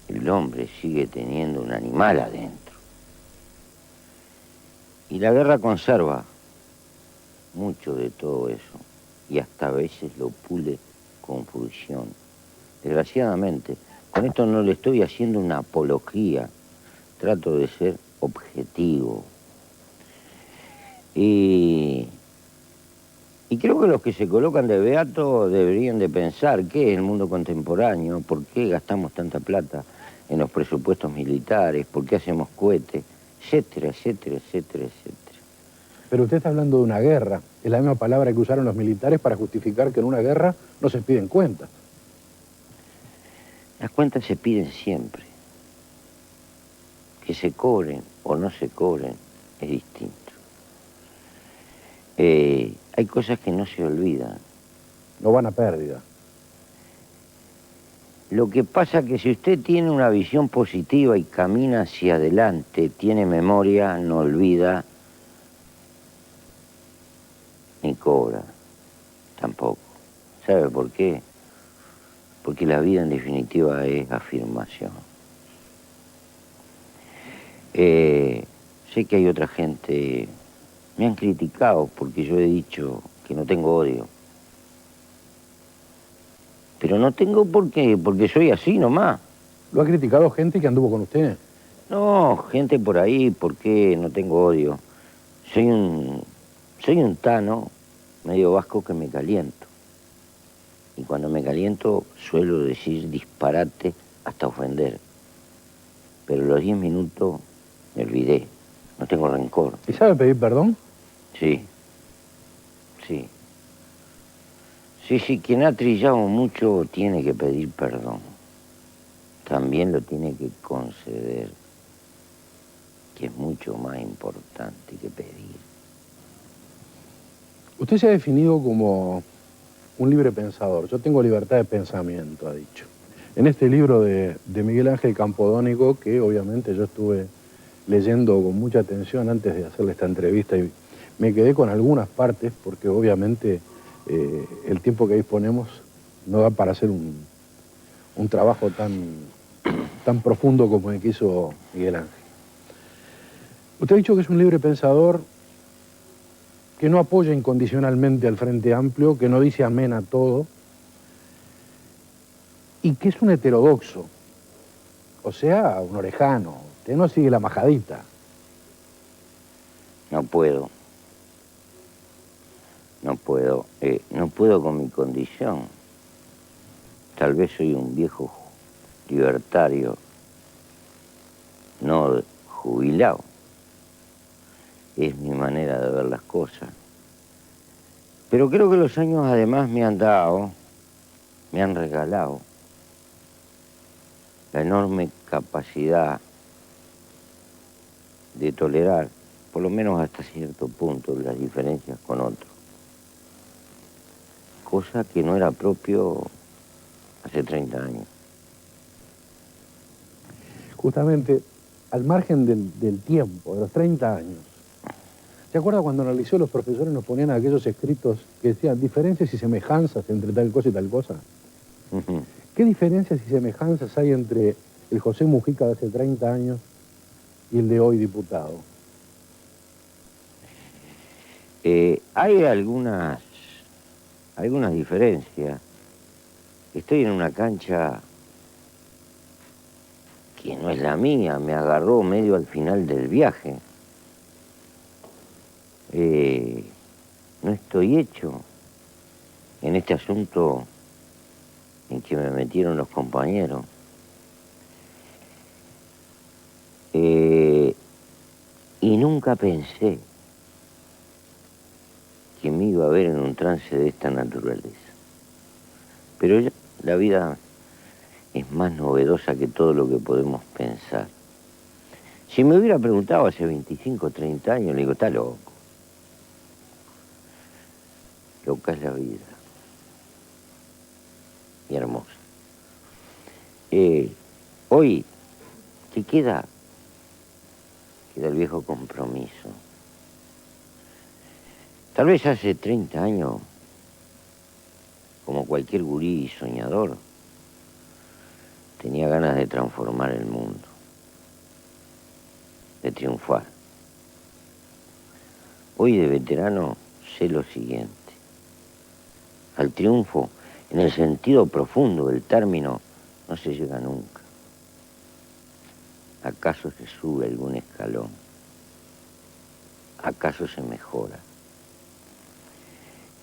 el hombre sigue teniendo un animal adentro. Y la guerra conserva mucho de todo eso, y hasta a veces lo pule con fruición. Desgraciadamente, con esto no le estoy haciendo una apología, trato de ser objetivo. Y creo que los que se colocan de beato deberían de pensar qué es el mundo contemporáneo, por qué gastamos tanta plata en los presupuestos militares, por qué hacemos cohetes, etcétera, etcétera, etcétera, etcétera. Pero usted está hablando de una guerra. Es la misma palabra que usaron los militares para justificar que en una guerra no se piden cuentas. Las cuentas se piden siempre. Que se cobren o no se cobren es distinto. Hay cosas que no se olvidan. No van a pérdida. Lo que pasa es que si usted tiene una visión positiva y camina hacia adelante, tiene memoria, no olvida, ni cobra, tampoco. ¿Sabe por qué? Porque la vida en definitiva es afirmación. Sé que hay otra gente, me han criticado porque yo he dicho que no tengo odio. Pero no tengo por qué, porque soy así nomás. ¿Lo ha criticado gente que anduvo con usted? No, gente por ahí, ¿por qué no tengo odio? Soy un tano medio vasco que me caliento. Y cuando me caliento suelo decir disparate hasta ofender. Pero los 10 minutos me olvidé, no tengo rencor. ¿Y sabe pedir perdón? Sí, sí. Sí, quien ha trillado mucho tiene que pedir perdón. También lo tiene que conceder, que es mucho más importante que pedir. Usted se ha definido como un libre pensador. Yo tengo libertad de pensamiento, ha dicho. En este libro de Miguel Ángel Campodónico, que obviamente yo estuve leyendo con mucha atención antes de hacerle esta entrevista y me quedé con algunas partes porque obviamente el tiempo que disponemos no da para hacer un trabajo tan profundo como el que hizo Miguel Ángel. Usted ha dicho que es un libre pensador, que no apoya incondicionalmente al Frente Amplio, que no dice amén a todo, y que es un heterodoxo, o sea, un orejano. Usted no sigue la majadita. No puedo. No puedo con mi condición. Tal vez soy un viejo libertario, no jubilado. Es mi manera de ver las cosas. Pero creo que los años además me han regalado la enorme capacidad de tolerar, por lo menos hasta cierto punto, las diferencias con otros. Cosa que no era propio hace 30 años. Justamente, al margen del tiempo, de los 30 años, ¿se acuerda cuando en el liceo los profesores nos ponían aquellos escritos que decían diferencias y semejanzas entre tal cosa y tal cosa? ¿Qué diferencias y semejanzas hay entre el José Mujica de hace 30 años y el de hoy diputado? Hay algunas diferencias. Estoy en una cancha que no es la mía, me agarró medio al final del viaje. No estoy hecho en este asunto en que me metieron los compañeros. Y nunca pensé que me iba a ver en un trance de esta naturaleza. Pero la vida es más novedosa que todo lo que podemos pensar. Si me hubiera preguntado hace 25 o 30 años, le digo, está loco. Loca es la vida. Y hermosa. Hoy, ¿qué queda? Queda el viejo compromiso. Tal vez hace 30 años, como cualquier gurí soñador, tenía ganas de transformar el mundo, de triunfar. Hoy de veterano sé lo siguiente. Al triunfo, en el sentido profundo del término, no se llega nunca. ¿Acaso se sube algún escalón? ¿Acaso se mejora?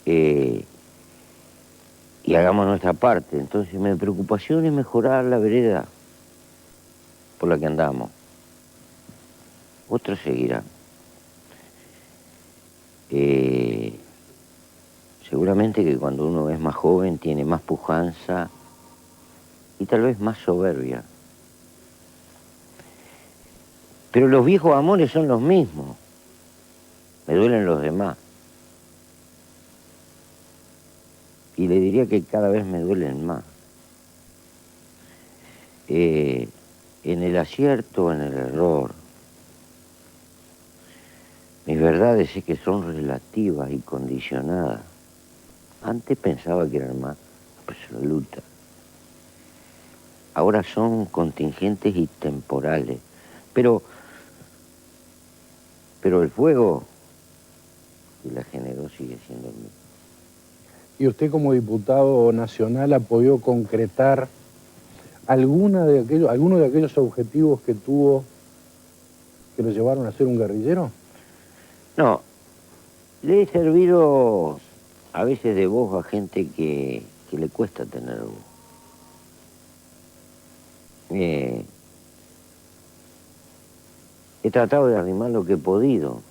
Y hagamos nuestra parte. Entonces mi preocupación es mejorar la vereda por la que andamos. Otros seguirán. Seguramente que cuando uno es más joven tiene más pujanza y tal vez más soberbia. Pero los viejos amores son los mismos. Me duelen los demás. Y le diría que cada vez me duelen más. En el acierto, en el error. Mis verdades es que son relativas y condicionadas. Antes pensaba que eran más absolutas. Ahora son contingentes y temporales. Pero el fuego que la generó sigue siendo el mismo. ¿Y usted como diputado nacional ha podido concretar alguno de aquellos objetivos que tuvo que lo llevaron a ser un guerrillero? No, le he servido a veces de voz a gente que le cuesta tener voz. He tratado de arrimar lo que he podido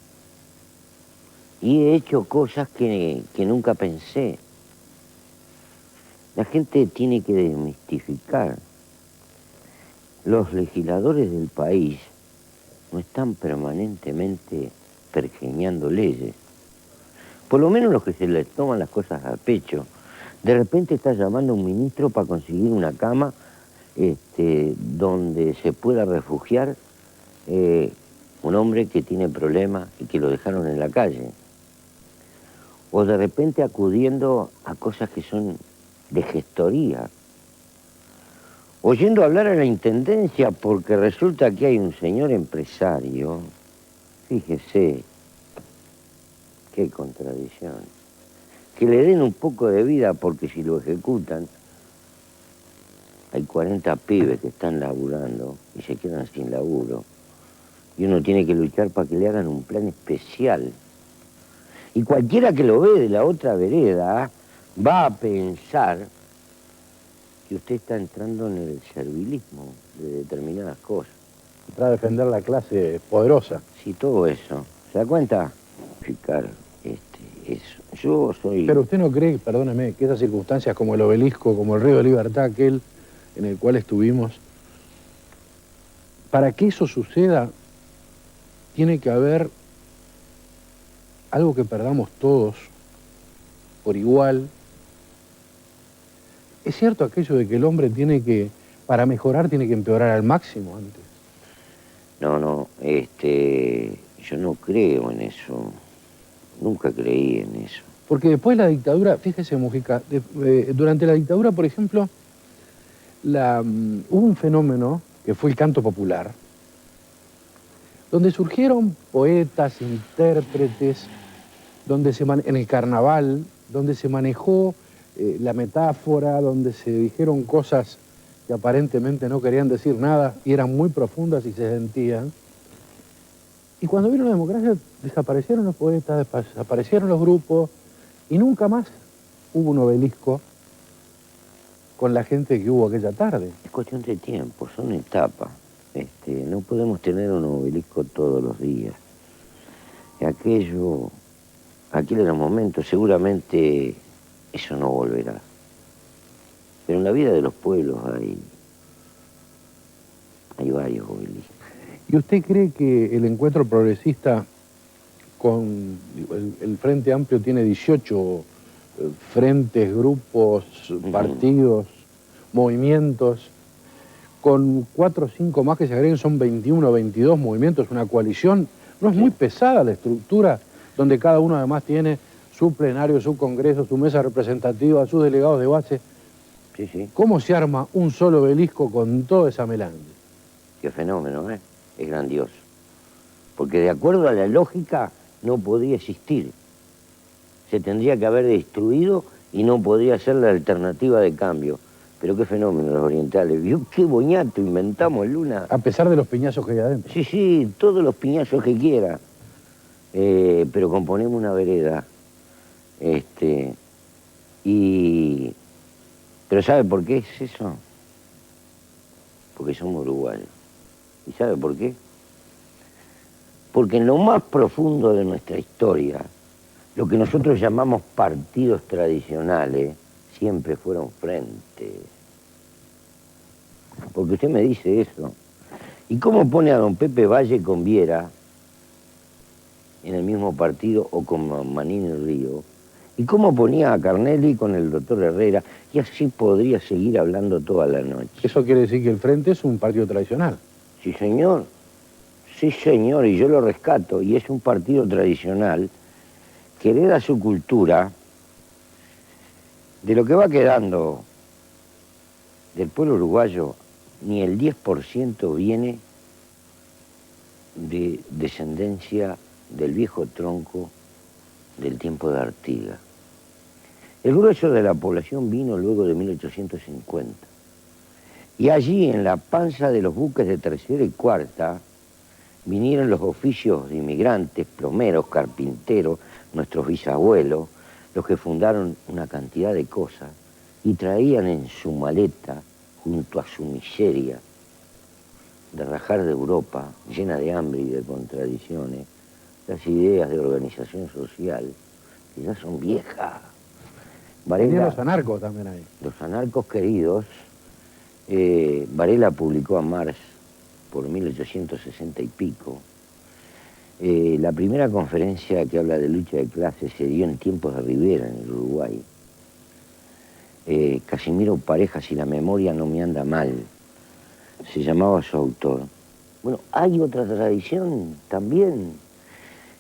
y he hecho cosas que nunca pensé. La gente tiene que desmistificar. Los legisladores del país no están permanentemente pergeñando leyes. Por lo menos los que se les toman las cosas a pecho. De repente está llamando a un ministro para conseguir una cama donde se pueda refugiar un hombre que tiene problemas y que lo dejaron en la calle. O de repente acudiendo a cosas que son de gestoría. Oyendo hablar a la intendencia porque resulta que hay un señor empresario. Fíjese, qué contradicción. Que le den un poco de vida porque si lo ejecutan, hay 40 pibes que están laburando y se quedan sin laburo. Y uno tiene que luchar para que le hagan un plan especial. Y cualquiera que lo ve de la otra vereda va a pensar que usted está entrando en el servilismo de determinadas cosas. Para defender la clase poderosa. Sí, todo eso. ¿Se da cuenta? Fijar eso. Yo soy... Pero usted no cree, perdóneme, que esas circunstancias como el Obelisco, como el Río de Libertad, aquel en el cual estuvimos, para que eso suceda, tiene que haber algo que perdamos todos por igual. Es cierto aquello de que el hombre tiene que, para mejorar, tiene que empeorar al máximo antes. No, yo no creo en eso. Nunca creí en eso. Porque después la dictadura, fíjese Mujica, durante la dictadura, por ejemplo, hubo un fenómeno que fue el canto popular, donde surgieron poetas, intérpretes, en el carnaval, donde se manejó la metáfora, donde se dijeron cosas que aparentemente no querían decir nada y eran muy profundas y se sentían. Y cuando vino la democracia desaparecieron los poetas, desaparecieron los grupos y nunca más hubo un obelisco con la gente que hubo aquella tarde. Es cuestión de tiempo, son etapas. No podemos tener un obelisco todos los días. Aquel era un momento, seguramente eso no volverá. Pero en la vida de los pueblos hay varios obeliscos. ¿Y usted cree que el encuentro progresista con el Frente Amplio tiene 18 frentes, grupos, partidos, movimientos? Con 4 o 5 más que se agreguen son 21 o 22 movimientos, una coalición? ¿No es muy pesada la estructura donde cada uno además tiene su plenario, su congreso, su mesa representativa, sus delegados de base? Sí, sí. ¿Cómo se arma un solo obelisco con toda esa melange? Qué fenómeno, ¿eh? Es grandioso. Porque de acuerdo a la lógica no podría existir. Se tendría que haber destruido y no podría ser la alternativa de cambio. Pero qué fenómeno los orientales. ¿Vio qué boñato inventamos, Luna? A pesar de los piñazos que hay adentro. Sí, sí, todos los piñazos que quiera. Pero componemos una vereda. Pero ¿sabe por qué es eso? Porque somos uruguayos. ¿Y sabe por qué? Porque en lo más profundo de nuestra historia, lo que nosotros llamamos partidos tradicionales siempre fueron frentes. Porque usted me dice eso. ¿Y cómo pone a don Pepe Valle con Viera en el mismo partido o con Manini Río? ¿Y cómo ponía a Carnelli con el doctor Herrera? Y así podría seguir hablando toda la noche. Eso quiere decir que el Frente es un partido tradicional. Sí, señor. Sí, señor, y yo lo rescato. Y es un partido tradicional que hereda su cultura de lo que va quedando del pueblo uruguayo. Ni el 10% viene de descendencia del viejo tronco del tiempo de Artigas. El grueso de la población vino luego de 1850. Y allí, en la panza de los buques de tercera y cuarta, vinieron los oficios de inmigrantes, plomeros, carpinteros, nuestros bisabuelos, los que fundaron una cantidad de cosas y traían en su maleta, junto a su miseria, de rajar de Europa, llena de hambre y de contradicciones, las ideas de organización social, que ya son viejas. Venían los anarcos también ahí. Los anarcos queridos, Varela publicó a Marx por 1860 y pico. La primera conferencia que habla de lucha de clases se dio en tiempos de Rivera, en el Uruguay. Casimiro Pareja, si la memoria no me anda mal, se llamaba su autor. Bueno, hay otra tradición también.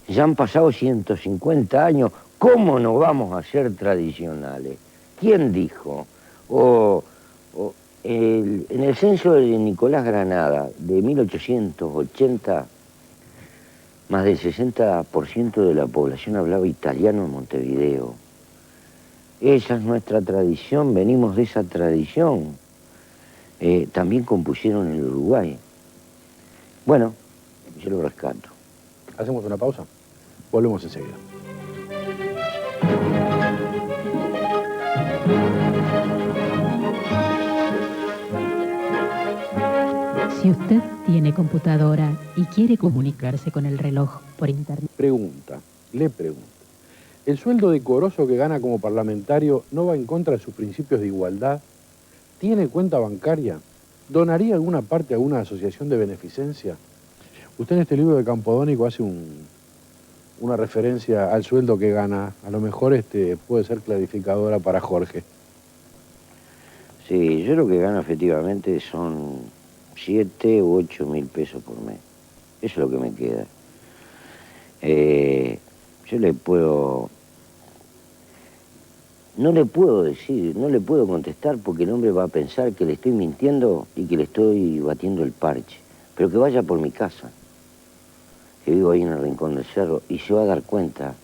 Ya han pasado 150 años, ¿cómo no vamos a ser tradicionales? ¿Quién dijo? En el censo de Nicolás Granada, de 1880, más del 60% de la población hablaba italiano en Montevideo. Esa es nuestra tradición, venimos de esa tradición. También compusieron en el Uruguay. Bueno, yo lo rescato. Hacemos una pausa. Volvemos enseguida. Si usted tiene computadora y quiere comunicarse con el reloj por internet... Le pregunta. ¿El sueldo decoroso que gana como parlamentario no va en contra de sus principios de igualdad? ¿Tiene cuenta bancaria? ¿Donaría alguna parte a una asociación de beneficencia? Usted en este libro de Campodónico hace una referencia al sueldo que gana. A lo mejor puede ser clarificadora para Jorge. Sí, yo lo que gano efectivamente son 7 u 8 mil pesos por mes. Eso es lo que me queda. Yo le puedo... No le puedo decir, no le puedo contestar porque el hombre va a pensar que le estoy mintiendo y que le estoy batiendo el parche. Pero que vaya por mi casa, que vivo ahí en el rincón del cerro, y se va a dar cuenta.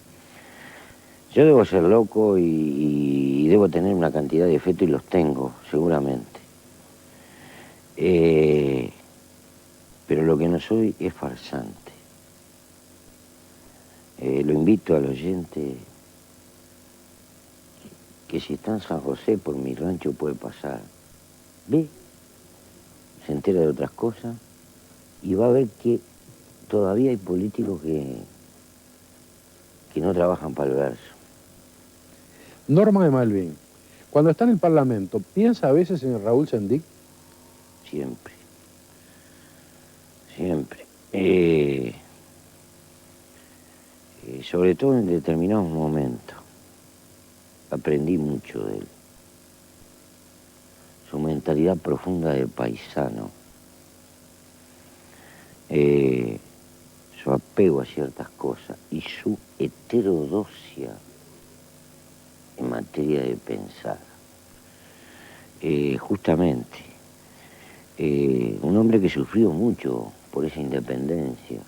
Yo debo ser loco y debo tener una cantidad de efectos y los tengo, seguramente. Pero lo que no soy es farsante. Lo invito al oyente que si está en San José por mi rancho puede pasar. Ve, se entera de otras cosas y va a ver que todavía hay políticos que no trabajan para el verso. Norma de Malvin, cuando está en el Parlamento, ¿piensa a veces en Raúl Sendic? Siempre. Siempre. Sobre todo en determinados momentos. Aprendí mucho de él. Su mentalidad profunda de paisano. Su apego a ciertas cosas y su heterodoxia en materia de pensar. justamente, un hombre que sufrió mucho por esa independencia,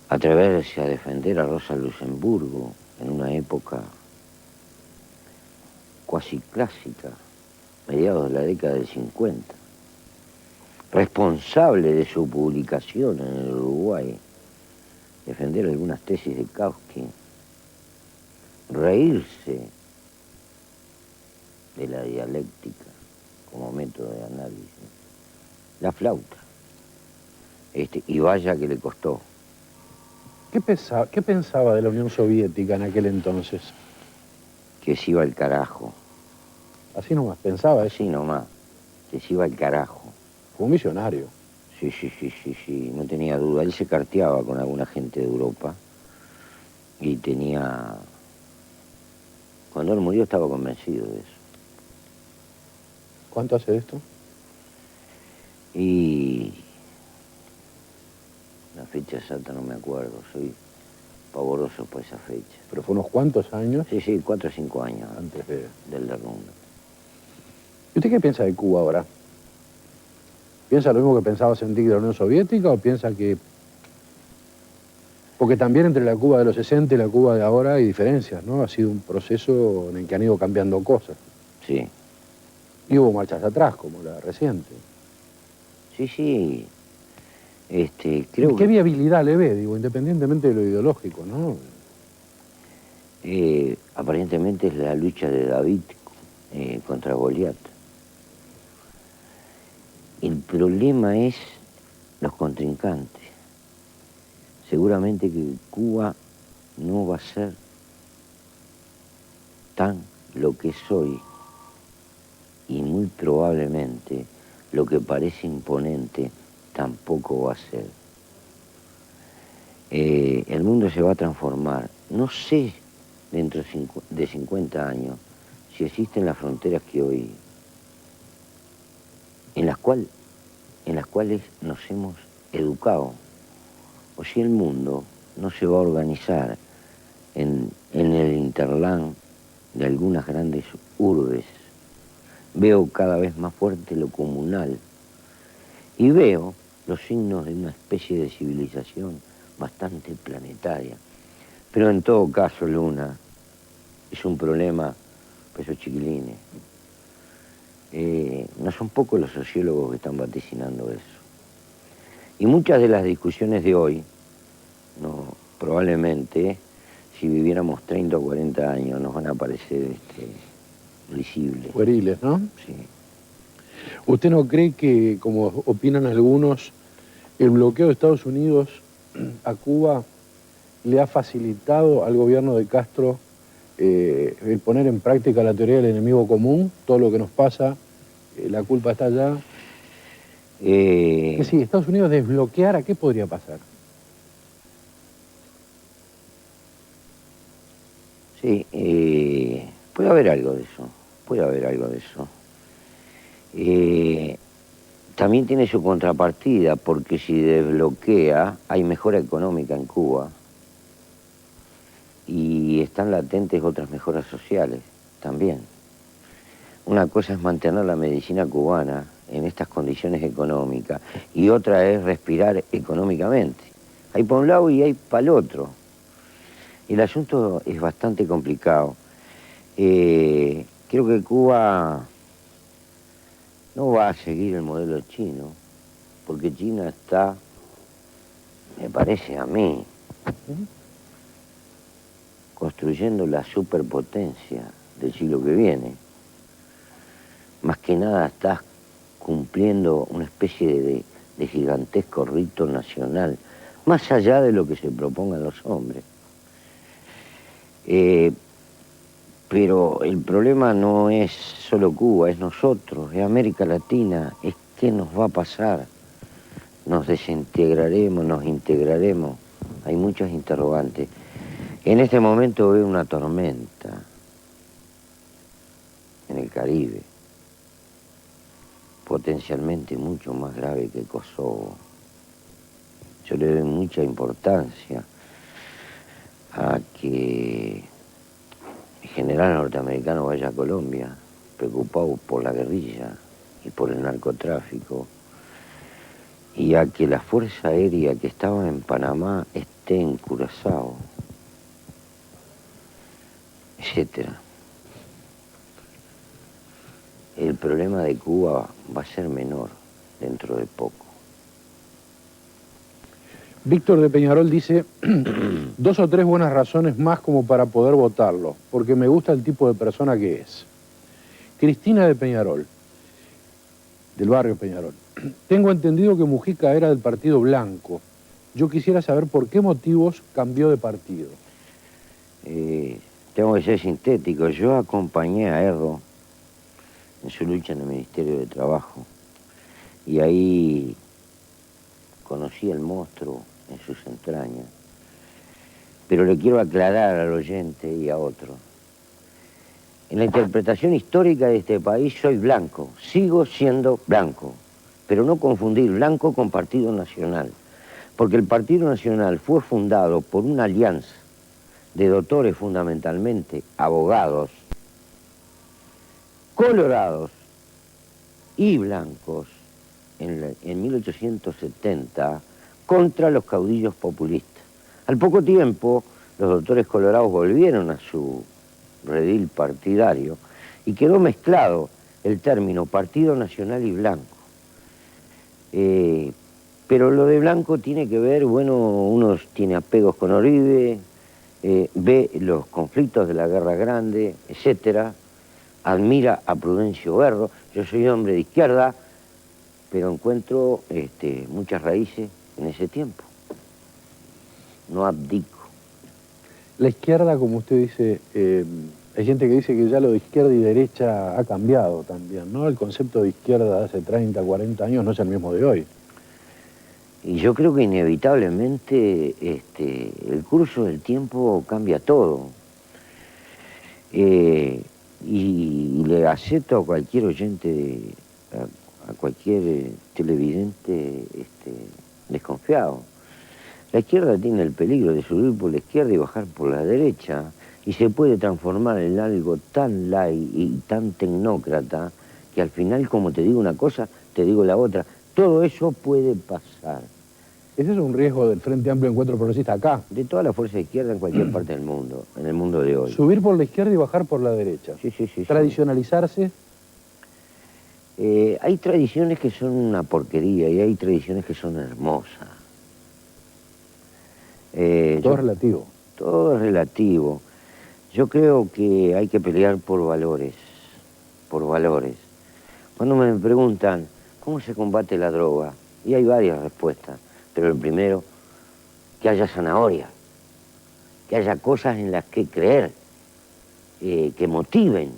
atreverse a defender a Rosa Luxemburgo en una época cuasi clásica, mediados de la década del 50, responsable de su publicación en el Uruguay, defender algunas tesis de Kautsky, reírse de la dialéctica como método de análisis, la flauta, y vaya que le costó. ¿Qué pensaba de la Unión Soviética en aquel entonces? Que se iba al carajo. Así nomás pensaba eso. Así nomás, que se iba al carajo. Fue un visionario. Sí, no tenía duda. Él se carteaba con alguna gente de Europa y tenía... Cuando él murió estaba convencido de eso. ¿Cuánto hace de esto? Y... la fecha exacta no me acuerdo, soy pavoroso por esa fecha. ¿Pero fue unos cuantos años? Sí, 4 o 5 años Antes del derrumbe. ¿Y usted qué piensa de Cuba ahora? ¿Piensa lo mismo que pensaba sentir de la Unión Soviética o piensa que...? Porque también entre la Cuba de los 60 y la Cuba de ahora hay diferencias, ¿no? Ha sido un proceso en el que han ido cambiando cosas. Sí. Y hubo marchas atrás, como la reciente. Sí. Creo ¿Qué viabilidad le ve, digo, independientemente de lo ideológico, no? Aparentemente es la lucha de David contra Goliat. El problema es los contrincantes. Seguramente que Cuba no va a ser tan lo que es hoy y muy probablemente lo que parece imponente tampoco va a ser. El mundo se va a transformar. No sé dentro de 50 años si existen las fronteras que hoy, en las cuales nos hemos educado, o si el mundo no se va a organizar en el hinterland de algunas grandes urbes. Veo cada vez más fuerte lo comunal y veo los signos de una especie de civilización bastante planetaria. Pero en todo caso, Luna, es un problema para esos chiquilines. No son pocos los sociólogos que están vaticinando eso. Y muchas de las discusiones de hoy, no, probablemente, si viviéramos 30 o 40 años, nos van a parecer risibles. Pueriles, ¿no? Sí. ¿Usted no cree que, como opinan algunos, el bloqueo de Estados Unidos a Cuba le ha facilitado al gobierno de Castro el poner en práctica la teoría del enemigo común? Todo lo que nos pasa, la culpa está allá. Que si Estados Unidos desbloqueara, ¿qué podría pasar? Sí, puede haber algo de eso, también tiene su contrapartida, porque si desbloquea, hay mejora económica en Cuba y están latentes otras mejoras sociales también. Una cosa es mantener la medicina cubana en estas condiciones económicas y otra es respirar económicamente. Hay para un lado y hay para el otro. El asunto es bastante complicado. Creo que Cuba no va a seguir el modelo chino, porque China está, me parece a mí, construyendo la superpotencia del siglo que viene. Más que nada está cumpliendo una especie de gigantesco rito nacional, más allá de lo que se propongan los hombres. Pero el problema no es solo Cuba, es nosotros, es América Latina, es qué nos va a pasar. Nos desintegraremos, nos integraremos. Hay muchas interrogantes. En este momento veo una tormenta en el Caribe, potencialmente mucho más grave que Kosovo. Yo le doy mucha importancia a que el general norteamericano vaya a Colombia preocupados por la guerrilla y por el narcotráfico, y a que la Fuerza Aérea que estaba en Panamá esté en Curazao, etcétera. El problema de Cuba va a ser menor dentro de poco. Víctor de Peñarol dice, 2 o 3 buenas razones más como para poder votarlo, porque me gusta el tipo de persona que es. Cristina de Peñarol, del barrio Peñarol. Tengo entendido que Mujica era del Partido Blanco. Yo quisiera saber por qué motivos cambió de partido. Tengo que ser sintético. Yo acompañé a Erro en su lucha en el Ministerio de Trabajo y ahí conocí el monstruo en sus entrañas. Pero le quiero aclarar al oyente y a otros. En la interpretación histórica de este país soy blanco, sigo siendo blanco, pero no confundir blanco con Partido Nacional, porque el Partido Nacional fue fundado por una alianza de doctores fundamentalmente, abogados, colorados y blancos en 1870 contra los caudillos populistas. Al poco tiempo, los doctores colorados volvieron a su redil partidario y quedó mezclado el término Partido Nacional y Blanco. Pero lo de Blanco tiene que ver, bueno, uno tiene apegos con Oribe, ve los conflictos de la Guerra Grande, etcétera, admira a Prudencio Berro. Yo soy hombre de izquierda, pero encuentro muchas raíces en ese tiempo. No abdico. La izquierda, como usted dice, hay gente que dice que ya lo de izquierda y derecha ha cambiado también, ¿no? El concepto de izquierda de hace 30, 40 años no es el mismo de hoy. Y yo creo que inevitablemente el curso del tiempo cambia todo. Y le acepto a cualquier oyente, a cualquier televidente desconfiado. La izquierda tiene el peligro de subir por la izquierda y bajar por la derecha, y se puede transformar en algo tan light y tan tecnócrata que al final, como te digo una cosa, te digo la otra. Todo eso puede pasar. Ese es un riesgo del Frente Amplio Encuentro Progresista acá. De toda la fuerza de izquierda en cualquier parte del mundo, en el mundo de hoy. Subir por la izquierda y bajar por la derecha. Sí. Tradicionalizarse. Hay tradiciones que son una porquería y hay tradiciones que son hermosas. Todo es relativo. Todo es relativo. Yo creo que hay que pelear por valores, por valores. Cuando me preguntan, ¿cómo se combate la droga? Y hay varias respuestas, pero el primero, que haya zanahoria, que haya cosas en las que creer, que motiven,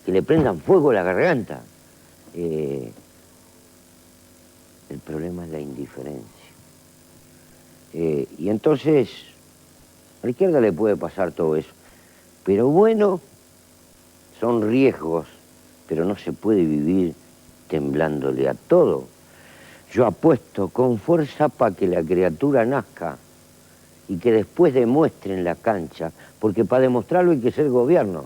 que le prendan fuego a la garganta. El problema es la indiferencia. Y entonces, a la izquierda le puede pasar todo eso. Pero bueno, son riesgos, pero no se puede vivir temblándole a todo. Yo apuesto con fuerza para que la criatura nazca y que después demuestre en la cancha, porque para demostrarlo hay que ser gobierno.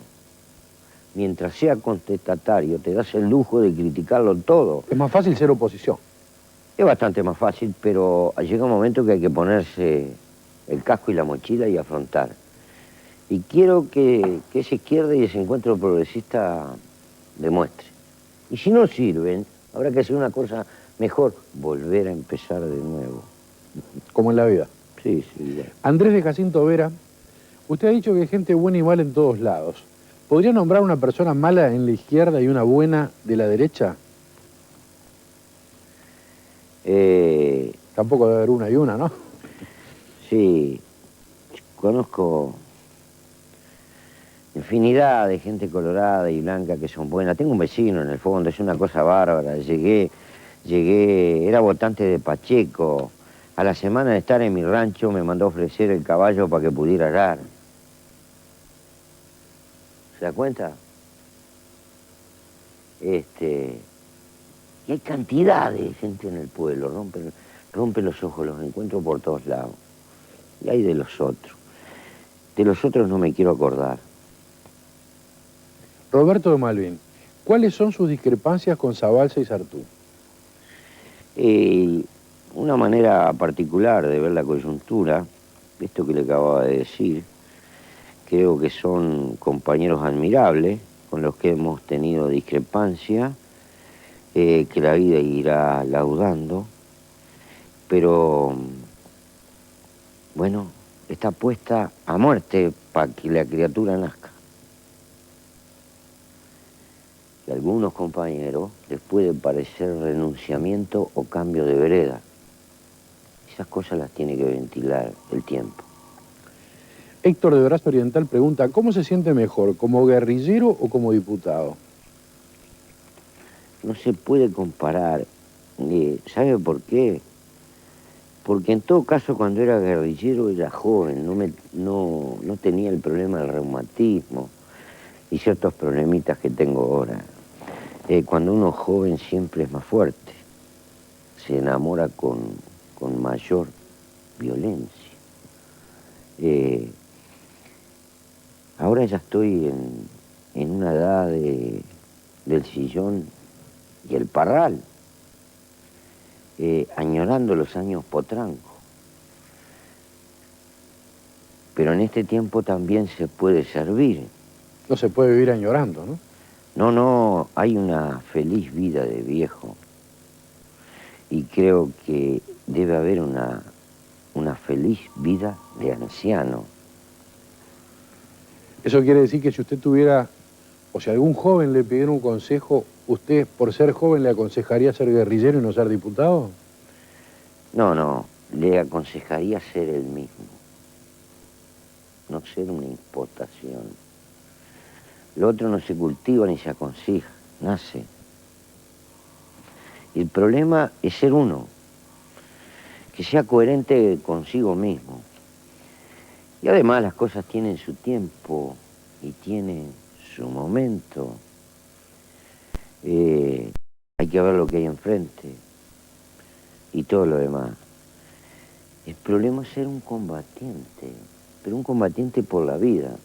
Mientras sea contestatario, te das el lujo de criticarlo todo. Es más fácil ser oposición. Es bastante más fácil, pero llega un momento que hay que ponerse el casco y la mochila y afrontar. Y quiero que esa izquierda y ese encuentro progresista demuestre. Y si no sirven, habrá que hacer una cosa mejor, volver a empezar de nuevo. Como en la vida. Sí. Bueno. Andrés de Jacinto Vera, usted ha dicho que hay gente buena y mala en todos lados. ¿Podría nombrar una persona mala en la izquierda y una buena de la derecha? Tampoco debe haber una y una, ¿no? Sí, conozco infinidad de gente colorada y blanca que son buenas. Tengo un vecino en el fondo, es una cosa bárbara. Llegué, era votante de Pacheco. A la semana de estar en mi rancho me mandó a ofrecer el caballo para que pudiera arar. ¿Se da cuenta? Y hay cantidad de gente en el pueblo, rompen los ojos, los encuentro por todos lados. Y hay de los otros. De los otros no me quiero acordar. Roberto de Malvin, ¿Cuáles son sus discrepancias con Zabalza y Sartú? Una manera particular de ver la coyuntura, esto que le acababa de decir, creo que son compañeros admirables con los que hemos tenido discrepancia, que la vida irá laudando, pero bueno, está puesta a muerte para que la criatura nazca. Y a algunos compañeros les puede parecer renunciamiento o cambio de vereda. Esas cosas las tiene que ventilar el tiempo. Héctor de Brazo Oriental pregunta, ¿cómo se siente mejor, como guerrillero o como diputado? No se puede comparar. ¿Sabe por qué? Porque en todo caso cuando era guerrillero era joven, no tenía el problema del reumatismo y ciertos problemitas que tengo ahora. Cuando uno es joven siempre es más fuerte, se enamora con mayor violencia. Ahora ya estoy en una edad del sillón y el parral, añorando los años potrancos. Pero en este tiempo también se puede servir. No se puede vivir añorando, ¿no? No, hay una feliz vida de viejo. Y creo que debe haber una feliz vida de anciano. Eso quiere decir que si usted tuviera, o si algún joven le pidiera un consejo, ¿usted, por ser joven, le aconsejaría ser guerrillero y no ser diputado? No, le aconsejaría ser el mismo. No ser una importación. Lo otro no se cultiva ni se aconseja, nace. Y el problema es ser uno, que sea coherente consigo mismo. Y además las cosas tienen su tiempo y tienen su momento. Hay que ver lo que hay enfrente y todo lo demás. El problema es ser un combatiente, pero un combatiente por la vida.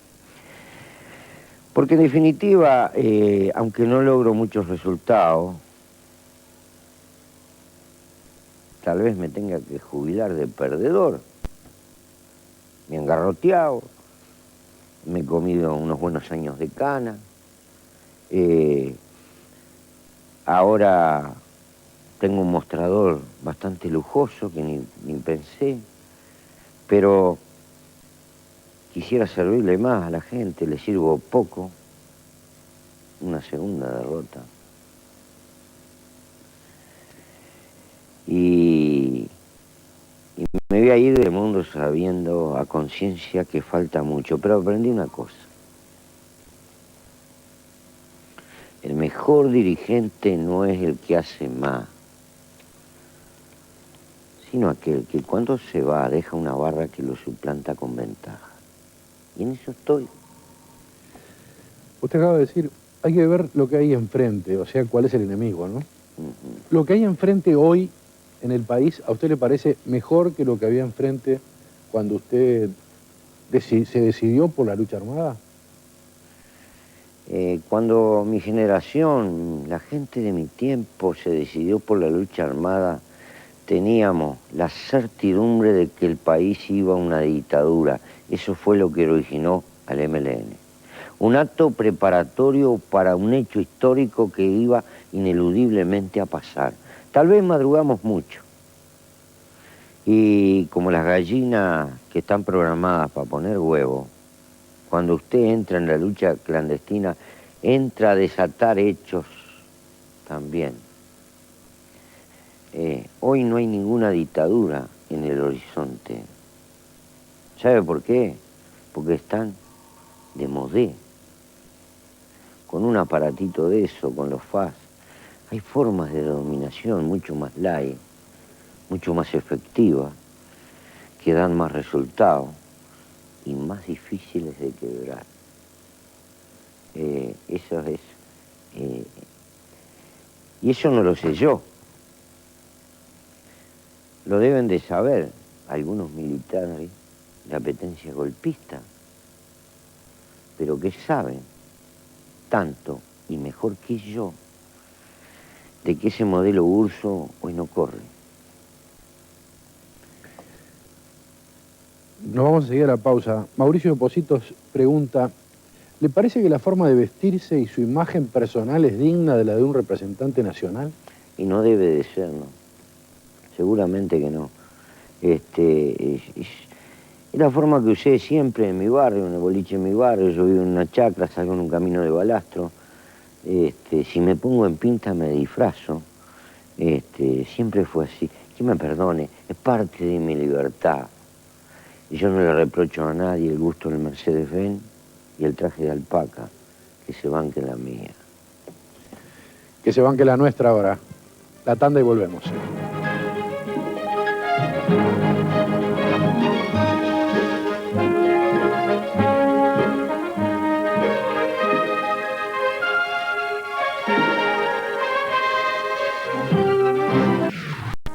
Porque en definitiva, aunque no logro muchos resultados, tal vez me tenga que jubilar de perdedor. Me han garroteado, me he comido unos buenos años de cana. Ahora tengo un mostrador bastante lujoso que ni pensé, pero quisiera servirle más a la gente, le sirvo poco. Una segunda derrota. Y me voy a ir del mundo sabiendo a conciencia que falta mucho, pero aprendí una cosa. El mejor dirigente no es el que hace más, sino aquel que cuando se va deja una barra que lo suplanta con ventaja. Y en eso estoy. Usted acaba de decir, hay que ver lo que hay enfrente, o sea, cuál es el enemigo, ¿no? Lo que hay enfrente hoy en el país, ¿a usted le parece mejor que lo que había enfrente cuando usted se decidió por la lucha armada? Cuando mi generación, la gente de mi tiempo, se decidió por la lucha armada, teníamos la certidumbre de que el país iba a una dictadura. Eso fue lo que originó al MLN. Un acto preparatorio para un hecho histórico que iba ineludiblemente a pasar. Tal vez madrugamos mucho. Y como las gallinas que están programadas para poner huevo, cuando usted entra en la lucha clandestina, entra a desatar hechos también. Hoy no hay ninguna dictadura en el horizonte. ¿Sabe por qué? Porque están de modé. Con un aparatito de eso, con los FAS, hay formas de dominación mucho más light, mucho más efectivas, que dan más resultados y más difíciles de quebrar. Eso es... y eso no lo sé yo. Lo deben de saber algunos militares de apetencia golpista, pero que saben tanto y mejor que yo de que ese modelo Urso hoy no corre. Nos vamos a seguir a la pausa. Mauricio Positos pregunta, ¿le parece que la forma de vestirse y su imagen personal es digna de la de un representante nacional? Y no debe de ser, ¿no? Seguramente que no. Es la forma que usé siempre en mi barrio, en el boliche en mi barrio. Yo vivo en una chacra, salgo en un camino de balastro. Si me pongo en pinta me disfrazo. Siempre fue así. Que me perdone, es parte de mi libertad. Y yo no le reprocho a nadie el gusto del Mercedes-Benz y el traje de alpaca, que se banque la mía. Que se banque la nuestra ahora. La tanda y volvemos.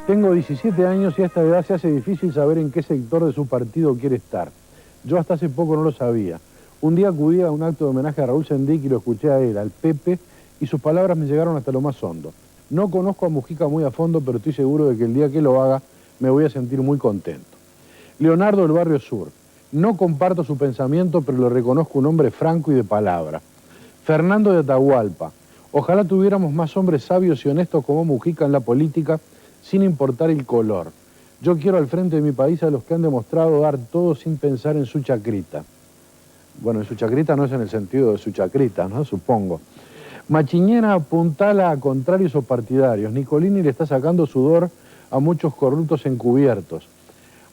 Tengo 17 años y a esta edad se hace difícil saber en qué sector de su partido quiere estar. Yo hasta hace poco no lo sabía. Un día acudí a un acto de homenaje a Raúl Sendic y lo escuché a él, al Pepe, y sus palabras me llegaron hasta lo más hondo. No conozco a Mujica muy a fondo, pero estoy seguro de que el día que lo haga me voy a sentir muy contento. Leonardo del Barrio Sur. No comparto su pensamiento, pero lo reconozco un hombre franco y de palabra. Fernando de Atahualpa. Ojalá tuviéramos más hombres sabios y honestos como Mujica en la política, sin importar el color. Yo quiero al frente de mi país a los que han demostrado dar todo sin pensar en su chacrita. Bueno, en su chacrita no es en el sentido de su chacrita, ¿no? Supongo. Machiñena apuntala a contrarios o partidarios. Nicolini le está sacando sudor a muchos corruptos encubiertos.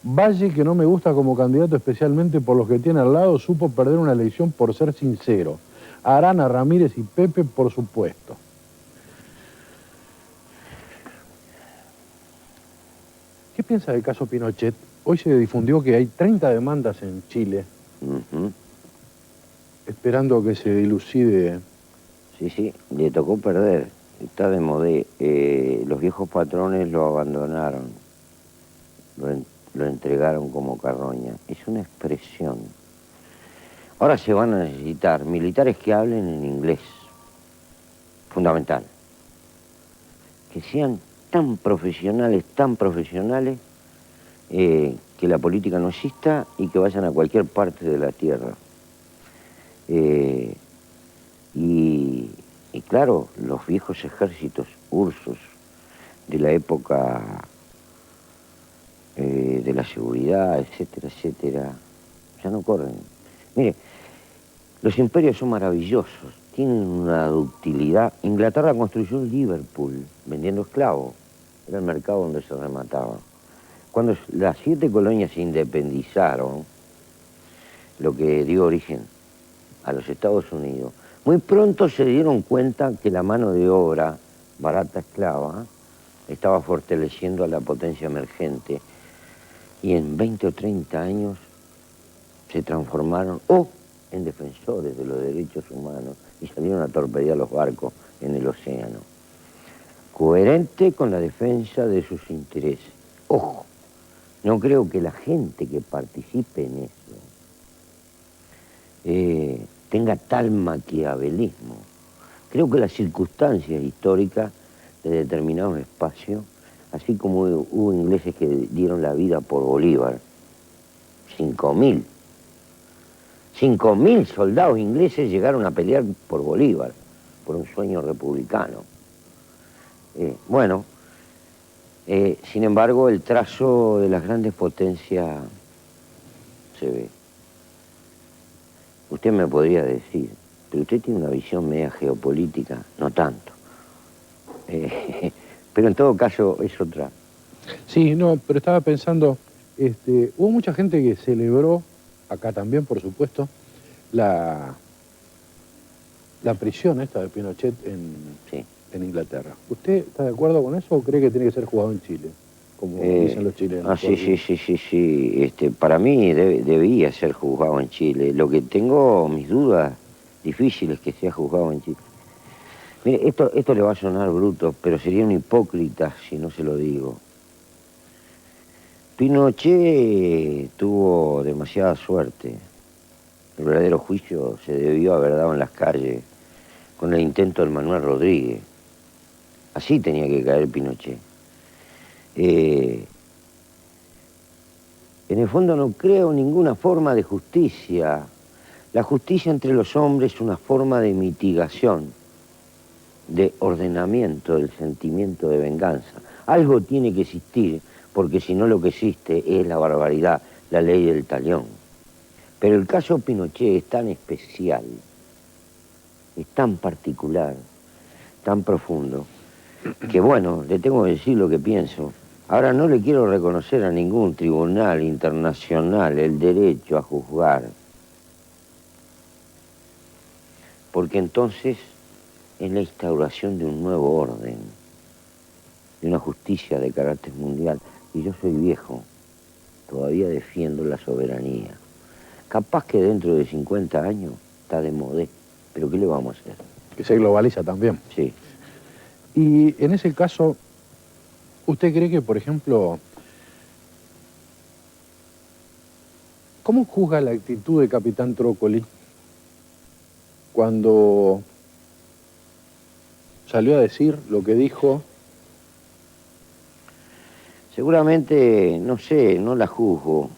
Valle, que no me gusta como candidato especialmente por los que tiene al lado, supo perder una elección por ser sincero. Arana, Ramírez y Pepe, por supuesto. ¿Qué piensa del caso Pinochet? Hoy se difundió que hay 30 demandas en Chile, esperando que se dilucide. Sí, le tocó perder, está de modé. Los viejos patrones lo abandonaron, lo entregaron como carroña. Es una expresión. Ahora se van a necesitar militares que hablen en inglés, fundamental. Que sean tan profesionales, que la política no exista y que vayan a cualquier parte de la tierra. Y claro, los viejos ejércitos ursos de la época de la seguridad, etcétera, ya no corren. Mire, los imperios son maravillosos, tienen una ductilidad. Inglaterra construyó un Liverpool vendiendo esclavos, era el mercado donde se remataba. Cuando las 7 colonias se independizaron, lo que dio origen a los Estados Unidos, muy pronto se dieron cuenta que la mano de obra barata esclava estaba fortaleciendo a la potencia emergente y en 20 o 30 años se transformaron en defensores de los derechos humanos y salieron a torpedear los barcos en el océano. Coherente con la defensa de sus intereses. Ojo, no creo que la gente que participe en eso tenga tal maquiavelismo. Creo que las circunstancias históricas de determinados espacios, así como hubo ingleses que dieron la vida por Bolívar, 5.000 soldados ingleses llegaron a pelear por Bolívar, por un sueño republicano. Sin embargo, el trazo de las grandes potencias se ve. Usted me podría decir, pero usted tiene una visión media geopolítica, no tanto. Pero en todo caso es otra. Sí, no, pero estaba pensando, hubo mucha gente que celebró, acá también por supuesto, la prisión esta de Pinochet en Inglaterra. ¿Usted está de acuerdo con eso o cree que tiene que ser jugado en Chile? Como dicen los chilenos. Sí. Para mí debía ser juzgado en Chile. Lo que tengo mis dudas difíciles que sea juzgado en Chile. Mire, esto le va a sonar bruto, pero sería un hipócrita si no se lo digo. Pinochet tuvo demasiada suerte. El verdadero juicio se debió haber dado en las calles con el intento del Manuel Rodríguez. Así tenía que caer Pinochet. En el fondo no creo ninguna forma de justicia. La justicia entre los hombres es una forma de mitigación, de ordenamiento del sentimiento de venganza. Algo tiene que existir, porque si no lo que existe es la barbaridad, la ley del talión. Pero el caso Pinochet es tan especial, es tan particular, tan profundo, que bueno, le tengo que decir lo que pienso. Ahora no le quiero reconocer a ningún tribunal internacional el derecho a juzgar, porque entonces es la instauración de un nuevo orden, de una justicia de carácter mundial. Y yo soy viejo, todavía defiendo la soberanía. Capaz que dentro de 50 años está de modé, pero ¿qué le vamos a hacer? Que se globaliza también. Sí. Y en ese caso, ¿usted cree que, por ejemplo, cómo juzga la actitud de Capitán Trócoli cuando salió a decir lo que dijo? Seguramente, no sé, no la juzgo,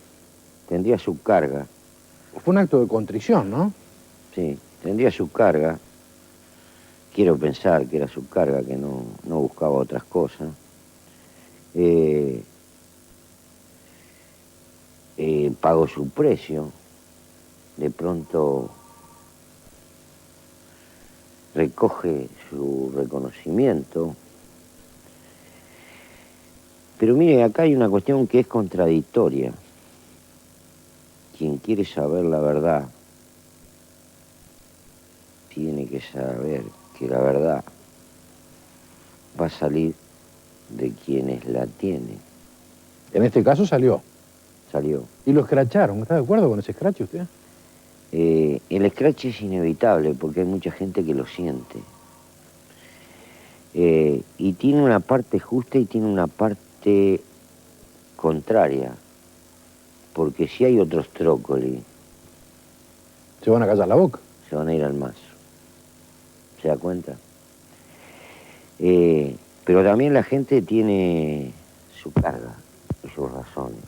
tendría su carga. Fue un acto de contrición, ¿no? Sí, tendría su carga. Quiero pensar que era su carga, que no buscaba otras cosas. Pagó su precio. De pronto recoge su reconocimiento. Pero mire, acá hay una cuestión que es contradictoria. Quien quiere saber la verdad tiene que saber que la verdad va a salir de quienes la tienen. En este caso salió. Salió. Y lo escracharon. ¿Está de acuerdo con ese escrache usted? El escrache es inevitable porque hay mucha gente que lo siente. Y tiene una parte justa y tiene una parte contraria. Porque si hay otros Trócoli, Se van a callar la boca. se van a ir al mazo. ¿Se da cuenta? Pero también la gente tiene su carga y sus razones.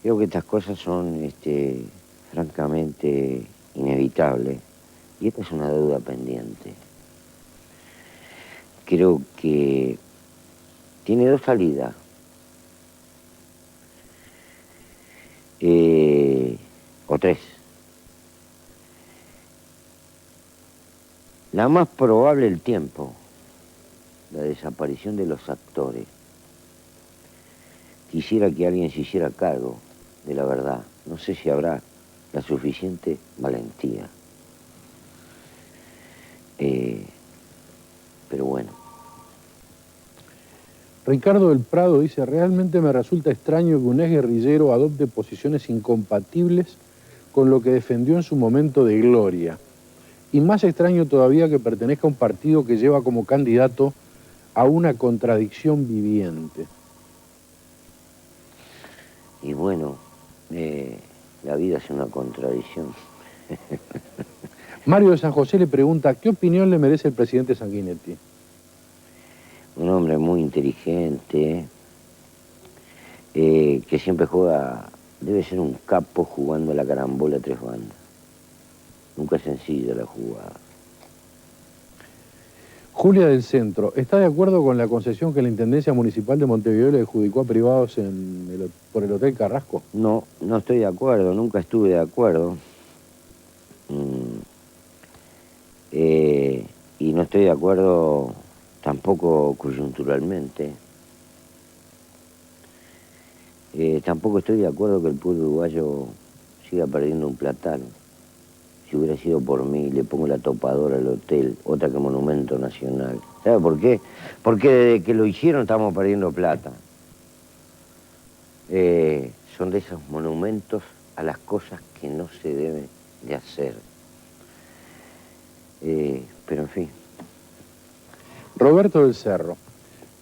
Creo que estas cosas son francamente inevitables. Y esta es una deuda pendiente. Creo que tiene dos salidas. O tres. La más probable, el tiempo. La desaparición de los actores. Quisiera que alguien se hiciera cargo de la verdad. No sé si habrá la suficiente valentía. Pero bueno. Ricardo del Prado dice, realmente me resulta extraño que un ex guerrillero adopte posiciones incompatibles con lo que defendió en su momento de gloria. Y más extraño todavía que pertenezca a un partido que lleva como candidato a una contradicción viviente. Y bueno, la vida es una contradicción. Mario de San José le pregunta, ¿qué opinión le merece el presidente Sanguinetti? Un hombre muy inteligente, que siempre juega, debe ser un capo jugando a la carambola a tres bandas. Nunca es sencilla la jugada. Julia del Centro, ¿está de acuerdo con la concesión que la Intendencia Municipal de Montevideo le adjudicó a privados por el Hotel Carrasco? No, no estoy de acuerdo, nunca estuve de acuerdo. Y no estoy de acuerdo tampoco coyunturalmente. Tampoco estoy de acuerdo que el pueblo uruguayo siga perdiendo un platano. Si hubiera sido por mí, le pongo la topadora al hotel, otra que Monumento Nacional. ¿Sabe por qué? Porque desde que lo hicieron estamos perdiendo plata. Son de esos monumentos a las cosas que no se deben de hacer. Pero en fin. Roberto del Cerro,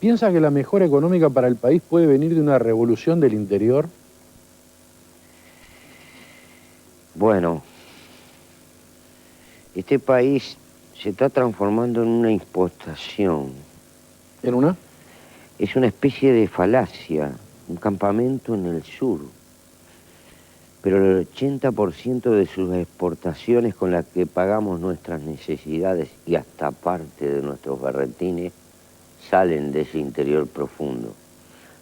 ¿piensa que la mejora económica para el país puede venir de una revolución del interior? Bueno, Este país se está transformando en una impostación. ¿En una? Es una especie de falacia, un campamento en el sur. Pero el 80% de sus exportaciones con las que pagamos nuestras necesidades y hasta parte de nuestros berretines salen de ese interior profundo.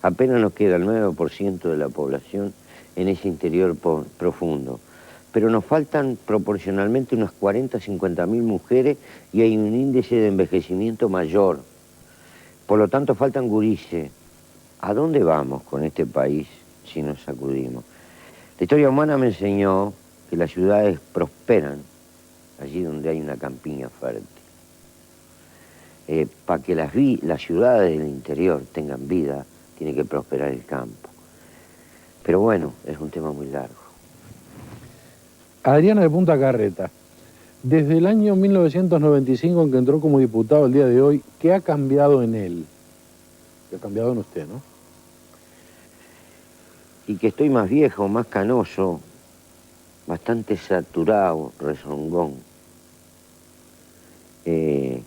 Apenas nos queda el 9% de la población en ese interior profundo. Pero nos faltan proporcionalmente unas 40, 50 mil mujeres y hay un índice de envejecimiento mayor. Por lo tanto, faltan gurises. ¿A dónde vamos con este país si nos sacudimos? La historia humana me enseñó que las ciudades prosperan allí donde hay una campiña fértil. Para que las ciudades del interior tengan vida, tiene que prosperar el campo. Pero bueno, es un tema muy largo. Adriana de Punta Carreta, desde el año 1995 en que entró como diputado el día de hoy, ¿qué ha cambiado en él? ¿Qué ha cambiado en usted, no? Y que estoy más viejo, más canoso, bastante saturado, rezongón. Y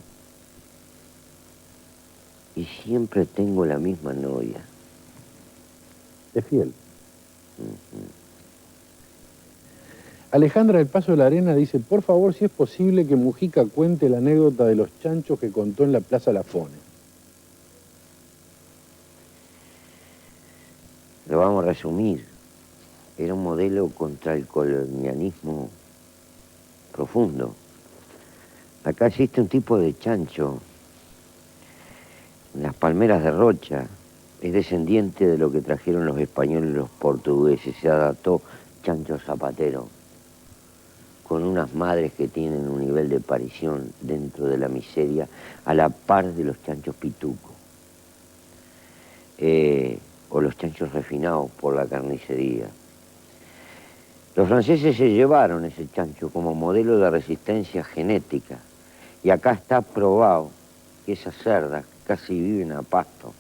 siempre tengo la misma novia. Es fiel. Alejandra del Paso de la Arena dice, por favor, si es posible que Mujica cuente la anécdota de los chanchos que contó en la Plaza Lafone. Lo vamos a resumir. Era un modelo contra el colonialismo profundo. Acá existe un tipo de chancho, en las palmeras de Rocha, es descendiente de lo que trajeron los españoles y los portugueses, se adaptó chancho zapatero, con unas madres que tienen un nivel de aparición dentro de la miseria a la par de los chanchos pitucos, o los chanchos refinados por la carnicería. Los franceses se llevaron ese chancho como modelo de resistencia genética, y acá está probado que esas cerdas casi viven a pasto,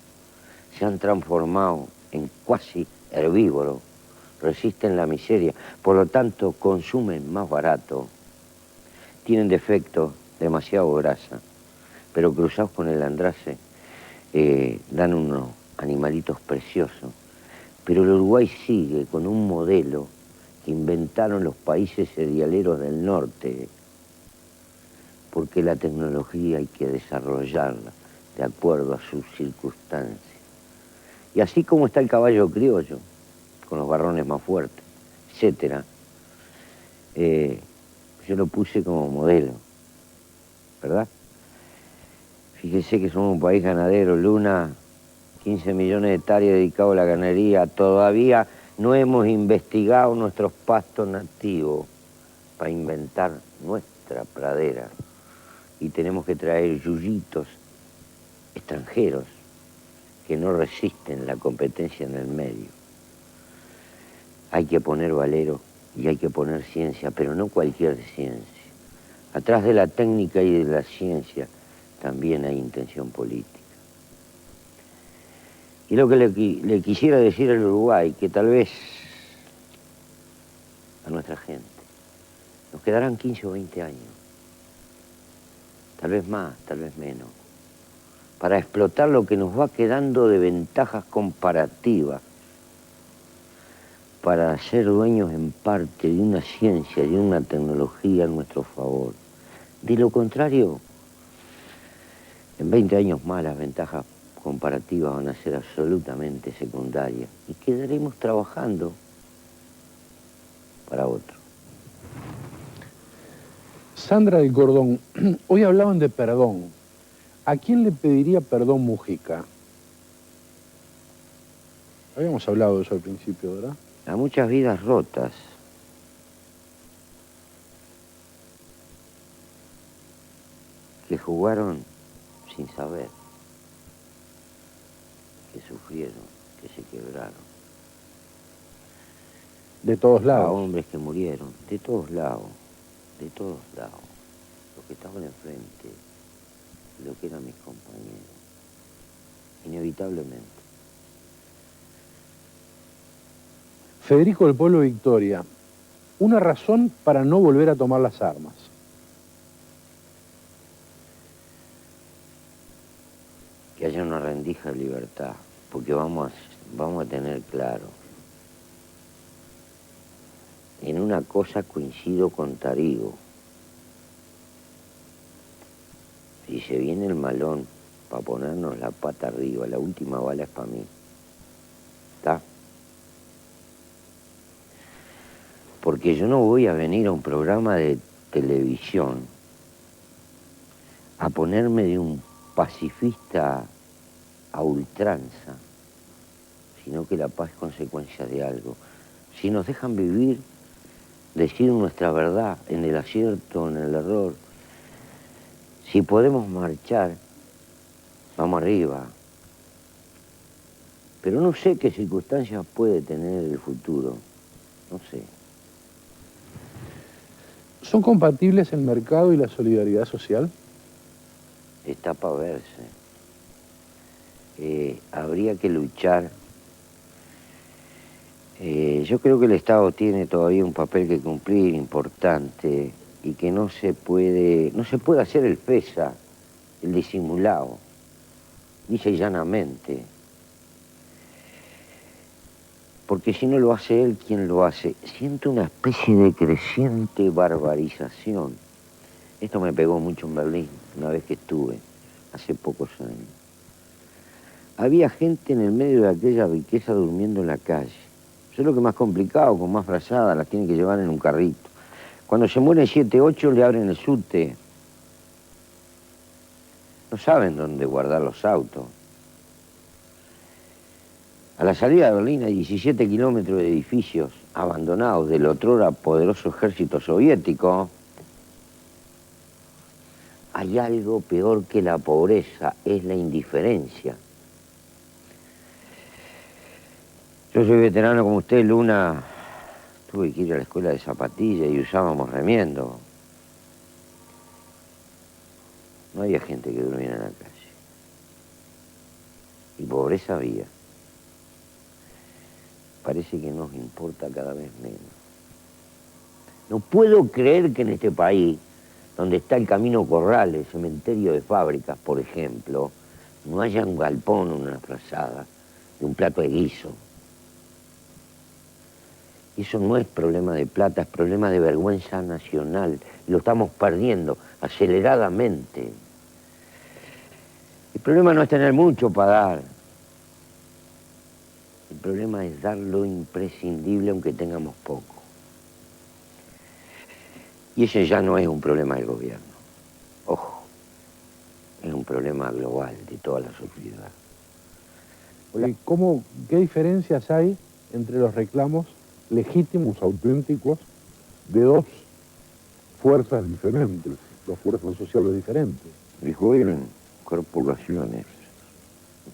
se han transformado en cuasi herbívoros, resisten la miseria, por lo tanto consumen más barato, tienen defectos, demasiado grasa, pero cruzados con el andrace dan unos animalitos preciosos. Pero el Uruguay sigue con un modelo que inventaron los países cerealeros del norte, porque la tecnología hay que desarrollarla de acuerdo a sus circunstancias. Y así como está el caballo criollo, con los barrones más fuertes, etcétera, yo lo puse como modelo, ¿verdad? Fíjese que somos un país ganadero, Luna, 15 millones de hectáreas dedicados a la ganadería, todavía no hemos investigado nuestros pastos nativos para inventar nuestra pradera. Y tenemos que traer yuyitos extranjeros que no resisten la competencia en el medio. Hay que poner valero y hay que poner ciencia, pero no cualquier ciencia. Atrás de la técnica y de la ciencia también hay intención política. Y lo que le quisiera decir al Uruguay, que tal vez a nuestra gente nos quedarán 15 o 20 años, tal vez más, tal vez menos, para explotar lo que nos va quedando de ventajas comparativas, para ser dueños en parte de una ciencia, de una tecnología a nuestro favor. De lo contrario, en 20 años más las ventajas comparativas van a ser absolutamente secundarias y quedaremos trabajando para otro. Sandra del Cordón, hoy hablaban de perdón. ¿A quién le pediría perdón Mujica? Habíamos hablado de eso al principio, ¿verdad? A muchas vidas rotas. Que jugaron sin saber, que sufrieron, que se quebraron. De todos A lados. hombres que murieron, de todos lados, de todos lados. Los que estaban enfrente, lo que eran mis compañeros, inevitablemente. Federico del Pueblo Victoria, una razón para no volver a tomar las armas. hija de libertad, porque vamos a tener claro. En una cosa coincido con Tarigo. Si se viene el malón para ponernos la pata arriba, la última bala es para mí. ¿Está? Porque yo no voy a venir a un programa de televisión a ponerme de un pacifista a ultranza, sino que la paz es consecuencia de algo. Si nos dejan vivir, decir nuestra verdad en el acierto, en el error, si podemos marchar, vamos arriba. Pero no sé qué circunstancias puede tener el futuro, no sé. ¿Son compatibles el mercado y la solidaridad social? Está para verse. Habría que luchar. Yo creo que el Estado tiene todavía un papel que cumplir importante y que no se puede hacer el pesa, el disimulado, dice llanamente. Porque si no lo hace él, ¿quién lo hace? Siento una especie de creciente barbarización. Esto me pegó mucho en Berlín, una vez que estuve, hace pocos años. Había gente en el medio de aquella riqueza durmiendo en la calle. Eso es lo que es más complicado, con más frazadas, las tienen que llevar en un carrito. Cuando se mueren 7, 8, le abren el subte. No saben dónde guardar los autos. A la salida de Berlín hay 17 kilómetros de edificios abandonados del otrora poderoso ejército soviético. Hay algo peor que la pobreza, es la indiferencia. Yo soy veterano como usted, Luna. Tuve que ir a la escuela de zapatilla y usábamos remiendo. No había gente que durmiera en la calle. Y pobreza había. Parece que nos importa cada vez menos. No puedo creer que en este país, donde está el Camino Corral, el cementerio de fábricas, por ejemplo, no haya un galpón, una frazada, de un plato de guiso. Eso no es problema de plata, es problema de vergüenza nacional. Lo estamos perdiendo aceleradamente. El problema no es tener mucho para dar. El problema es dar lo imprescindible aunque tengamos poco. Y ese ya no es un problema del gobierno. Ojo, es un problema global de toda la sociedad. ¿Qué diferencias hay entre los reclamos legítimos, auténticos, de dos fuerzas diferentes, dos fuerzas sociales diferentes? El gobierno, corporaciones,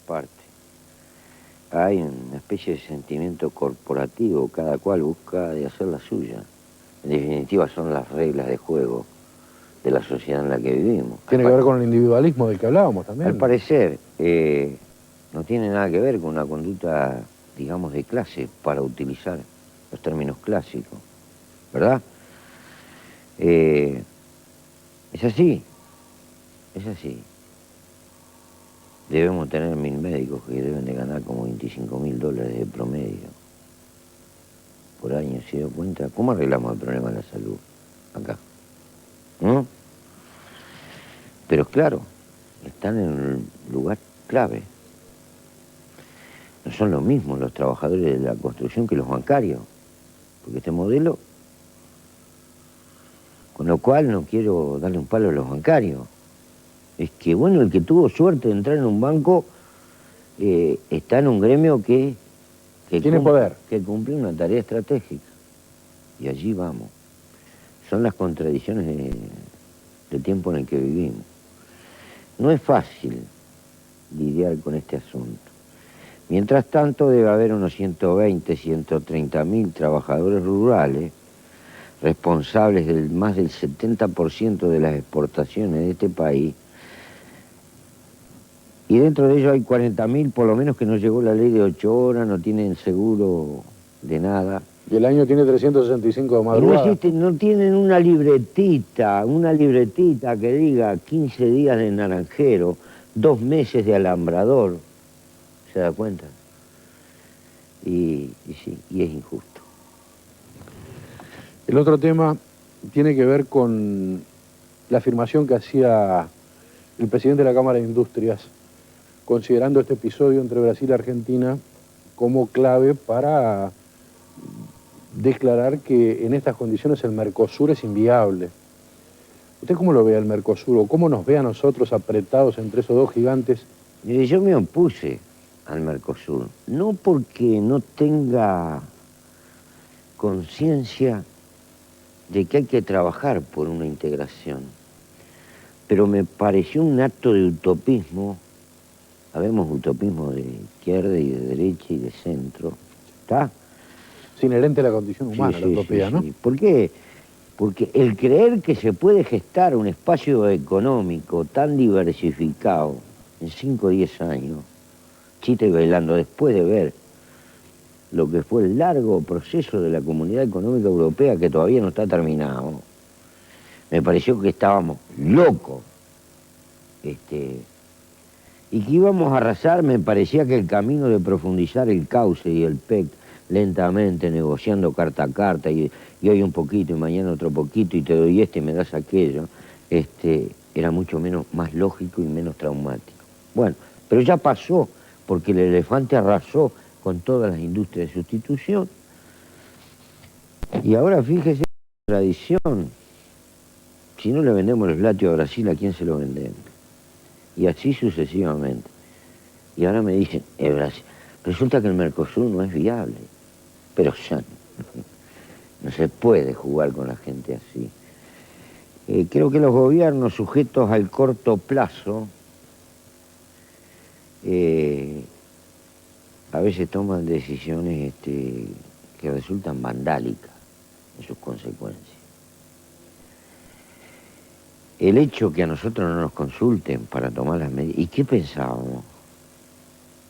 parte. Hay una especie de sentimiento corporativo, cada cual busca de hacer la suya. En definitiva son las reglas de juego de la sociedad en la que vivimos. Tiene que ver con el individualismo del que hablábamos también. Al parecer, no tiene nada que ver con una conducta, digamos, de clase, para utilizar los términos clásicos, ¿verdad? Es así, es así. Debemos tener 1000 médicos que deben de ganar como $25.000 de promedio por año, ¿se dio cuenta? ¿Cómo arreglamos el problema de la salud acá? ¿No? Pero claro, están en un lugar clave. No son lo mismo los trabajadores de la construcción que los bancarios, porque este modelo, con lo cual no quiero darle un palo a los bancarios. Es que, bueno, el que tuvo suerte de entrar en un banco está en un gremio que tiene poder, que cumple una tarea estratégica. Y allí vamos. Son las contradicciones del tiempo en el que vivimos. No es fácil lidiar con este asunto. Mientras tanto, debe haber unos 120, 130.000 trabajadores rurales responsables del más del 70% de las exportaciones de este país. Y dentro de ellos hay 40.000 por lo menos que no llegó la ley de 8 horas, no tienen seguro de nada. Y el año tiene 365 de madrugada. No tienen una libretita que diga 15 días de naranjero, 2 meses de alambrador. ¿se da cuenta? Y sí, y es injusto. El otro tema tiene que ver con la afirmación que hacía el presidente de la Cámara de Industrias, considerando este episodio entre Brasil y Argentina como clave para declarar que en estas condiciones el Mercosur es inviable. ¿Usted cómo lo ve al Mercosur o cómo nos ve a nosotros apretados entre esos dos gigantes? Yo me opuse al Mercosur, no porque no tenga conciencia de que hay que trabajar por una integración, pero me pareció un acto de utopismo. Habemos utopismo de izquierda y de derecha y de centro, ¿está? Es inherente a la condición humana, la utopía, ¿no? Sí. ¿Por qué? Porque el creer que se puede gestar un espacio económico tan diversificado en 5 o 10 años, chita y bailando, después de ver lo que fue el largo proceso de la Comunidad Económica Europea, que todavía no está terminado, me pareció que estábamos locos. Y que íbamos a arrasar. Me parecía que el camino de profundizar el cauce y el PEC lentamente, negociando carta a carta, y hoy un poquito y mañana otro poquito, y te doy y me das aquello, era mucho más lógico y menos traumático. Bueno, pero ya pasó, porque el elefante arrasó con todas las industrias de sustitución. Y ahora fíjese la tradición. Si no le vendemos los lácteos a Brasil, ¿a quién se lo vendemos? Y así sucesivamente. Y ahora me dicen, Brasil. Resulta que el Mercosur no es viable. Pero ya no se puede jugar con la gente así. Creo que los gobiernos sujetos al corto plazo a veces toman decisiones que resultan vandálicas en sus consecuencias. El hecho que a nosotros no nos consulten para tomar las medidas... ¿Y qué pensábamos?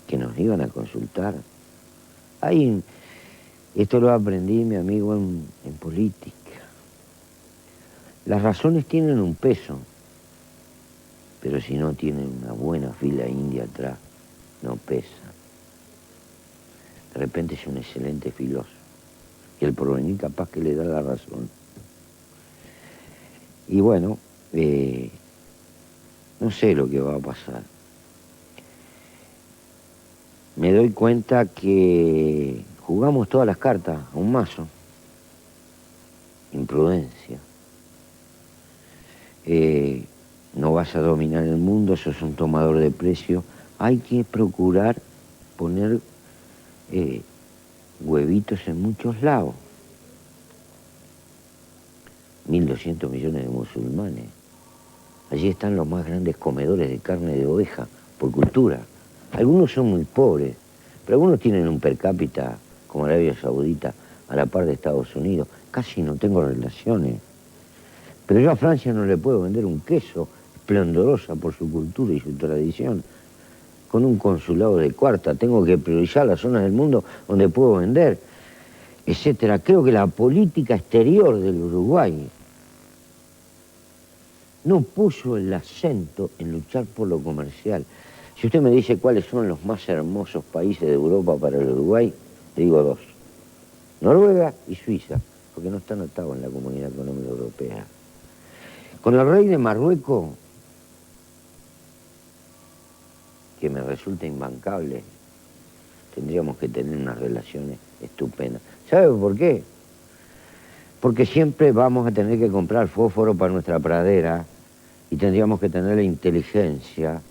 ¿Que nos iban a consultar? Esto lo aprendí, mi amigo, en política. Las razones tienen un peso, pero si no tienen una buena fila india atrás, no pesa. De repente es un excelente filósofo, y el porvenir capaz que le da la razón. Y bueno, no sé lo que va a pasar. Me doy cuenta que jugamos todas las cartas a un mazo. Imprudencia. No vas a dominar el mundo, sos un tomador de precio. Hay que procurar poner huevitos en muchos lados. 1.200 millones de musulmanes. Allí están los más grandes comedores de carne de oveja por cultura. Algunos son muy pobres, pero algunos tienen un per cápita, como Arabia Saudita, a la par de Estados Unidos. Casi no tengo relaciones. Pero yo a Francia no le puedo vender un queso, esplendorosa por su cultura y su tradición. Con un consulado de cuarta tengo que priorizar las zonas del mundo donde puedo vender, etcétera. Creo que la política exterior del Uruguay no puso el acento en luchar por lo comercial. Si usted me dice cuáles son los más hermosos países de Europa para el Uruguay, le digo 2. Noruega y Suiza, porque no están atados en la Comunidad Económica Europea. Con el rey de Marruecos, que me resulta imbancable, tendríamos que tener unas relaciones estupendas. ¿Sabe por qué? Porque siempre vamos a tener que comprar fósforo para nuestra pradera y tendríamos que tener la inteligencia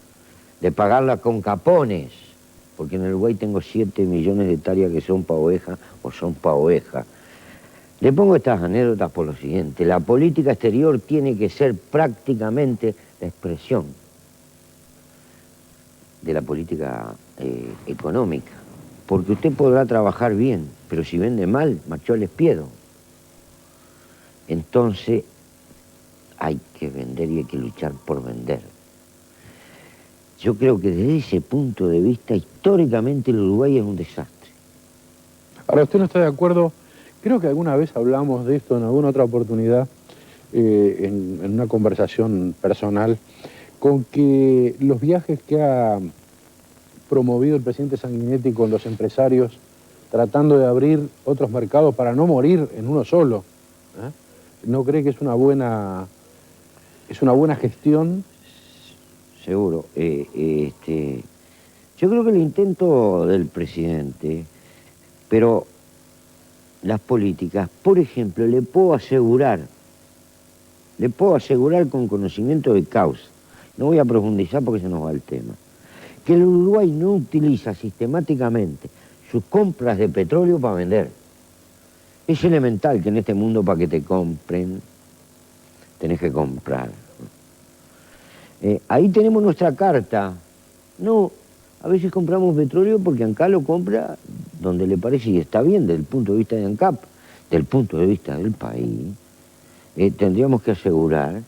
de pagarla con capones, porque en el Uruguay tengo 7 millones de hectáreas que son pa' oveja o son pa' oveja. Le pongo estas anécdotas por lo siguiente: la política exterior tiene que ser prácticamente la expresión de la política económica, porque usted podrá trabajar bien, pero si vende mal, macho les pierdo. Entonces hay que vender y hay que luchar por vender. Yo creo que desde ese punto de vista, históricamente el Uruguay es un desastre. Ahora, ¿usted no está de acuerdo? Creo que alguna vez hablamos de esto en alguna otra oportunidad, en una conversación personal, con que los viajes que ha promovido el presidente Sanguinetti con los empresarios, tratando de abrir otros mercados para no morir en uno solo? ¿No cree que es una buena gestión? Seguro. Yo creo que el intento del presidente, pero las políticas, por ejemplo, le puedo asegurar con conocimiento de causa, no voy a profundizar porque se nos va el tema, que el Uruguay no utiliza sistemáticamente sus compras de petróleo para vender. Es elemental que en este mundo, para que te compren, tenés que comprar. Ahí tenemos nuestra carta. No, a veces compramos petróleo porque ANCAP lo compra donde le parece y está bien desde el punto de vista de ANCAP. Del punto de vista del país, tendríamos que asegurar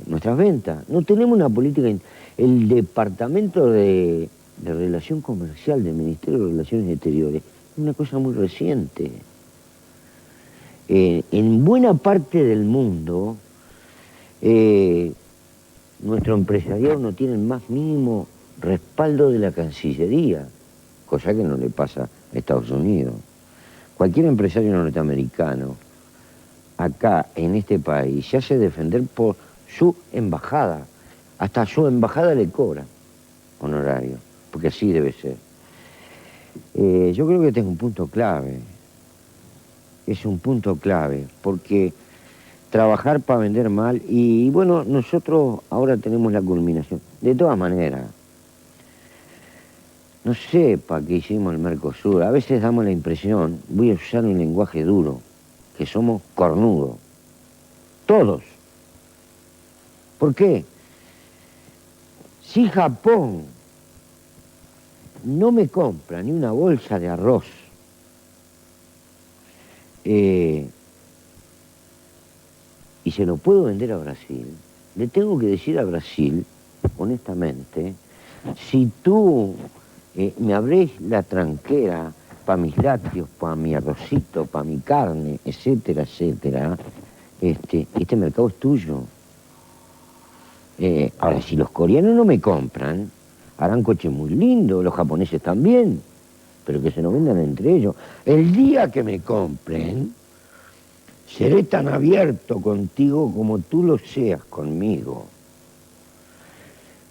nuestras ventas. No tenemos una política. El Departamento de Relación Comercial del Ministerio de Relaciones Exteriores es una cosa muy reciente. En buena parte del mundo, nuestro empresariado no tiene el más mínimo respaldo de la Cancillería, cosa que no le pasa a Estados Unidos. Cualquier empresario norteamericano, acá en este país, se hace defender por su embajada. Hasta su embajada le cobra honorario, porque así debe ser. Yo creo que este es un punto clave. Es un punto clave, porque trabajar para vender mal, y bueno, nosotros ahora tenemos la culminación. De todas maneras, no sé para qué hicimos el Mercosur. A veces damos la impresión, voy a usar un lenguaje duro, que somos cornudos. Todos. ¿Por qué? Si Japón no me compra ni una bolsa de arroz, y se lo puedo vender a Brasil, le tengo que decir a Brasil, honestamente, si tú me abrís la tranquera para mis lácteos, para mi arrocito, para mi carne, etcétera, etcétera, este mercado es tuyo. Ahora, si los coreanos no me compran, harán coches muy lindos, los japoneses también, pero que se nos vendan entre ellos. El día que me compren, seré tan abierto contigo como tú lo seas conmigo.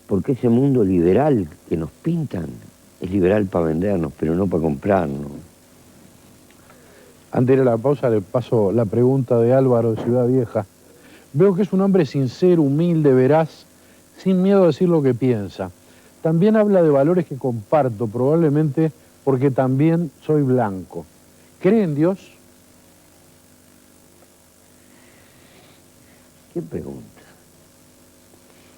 Porque ese mundo liberal que nos pintan es liberal para vendernos, pero no para comprarnos. Antes de la pausa le paso la pregunta de Álvaro de Ciudad Vieja. Veo que es un hombre sincero, humilde, veraz, sin miedo a decir lo que piensa. También habla de valores que comparto, probablemente porque también soy blanco. ¿Cree en Dios? ¿Qué pregunta?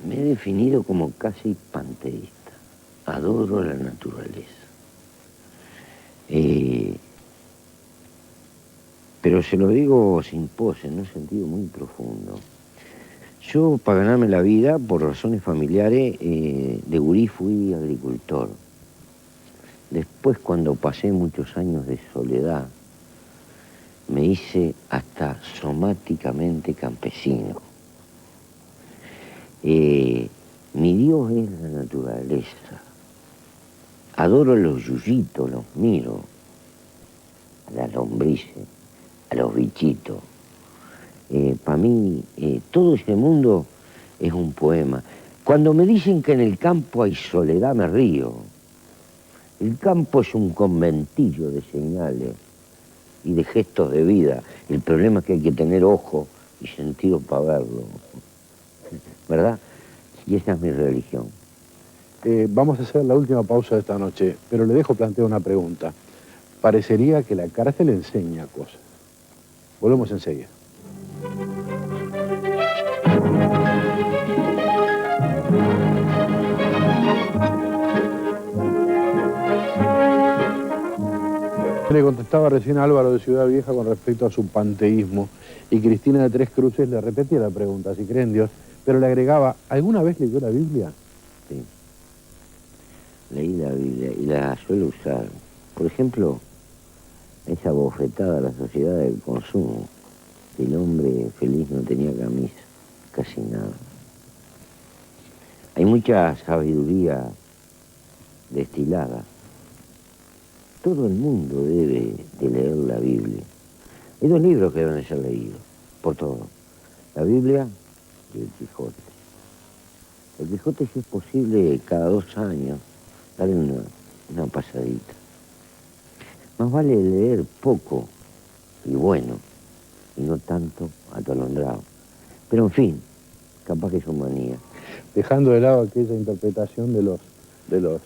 Me he definido como casi panteísta. Adoro la naturaleza. Pero se lo digo sin pose, en un sentido muy profundo. Yo, para ganarme la vida, por razones familiares, de gurí fui agricultor. Después, cuando pasé muchos años de soledad, me hice hasta somáticamente campesino. Mi Dios es la naturaleza. Adoro los yuyitos, los miro, a las lombrices, a los bichitos. Para mí, todo ese mundo es un poema. Cuando me dicen que en el campo hay soledad, me río. El campo es un conventillo de señales y de gestos de vida. El problema es que hay que tener ojo y sentido para verlo. ¿Verdad? Y esa es mi religión. Vamos a hacer la última pausa de esta noche, pero le dejo plantear una pregunta. Parecería que la cárcel enseña cosas. Volvemos enseguida. Le contestaba recién a Álvaro de Ciudad Vieja con respecto a su panteísmo, y Cristina de Tres Cruces le repetía la pregunta, si cree en Dios, pero le agregaba, ¿alguna vez leyó la Biblia? Sí. Leí la Biblia y la suelo usar. Por ejemplo, esa bofetada a la sociedad del consumo. El hombre feliz no tenía camisa, casi nada. Hay mucha sabiduría destilada. Todo el mundo debe de leer la Biblia. Hay dos libros que deben ser leídos, por todo. La Biblia y el Quijote. El Quijote, si es posible, cada 2 años, darle una pasadita. Más vale leer poco y bueno, y no tanto atolondrado. Pero en fin, capaz que es su manía. Dejando de lado aquella interpretación de los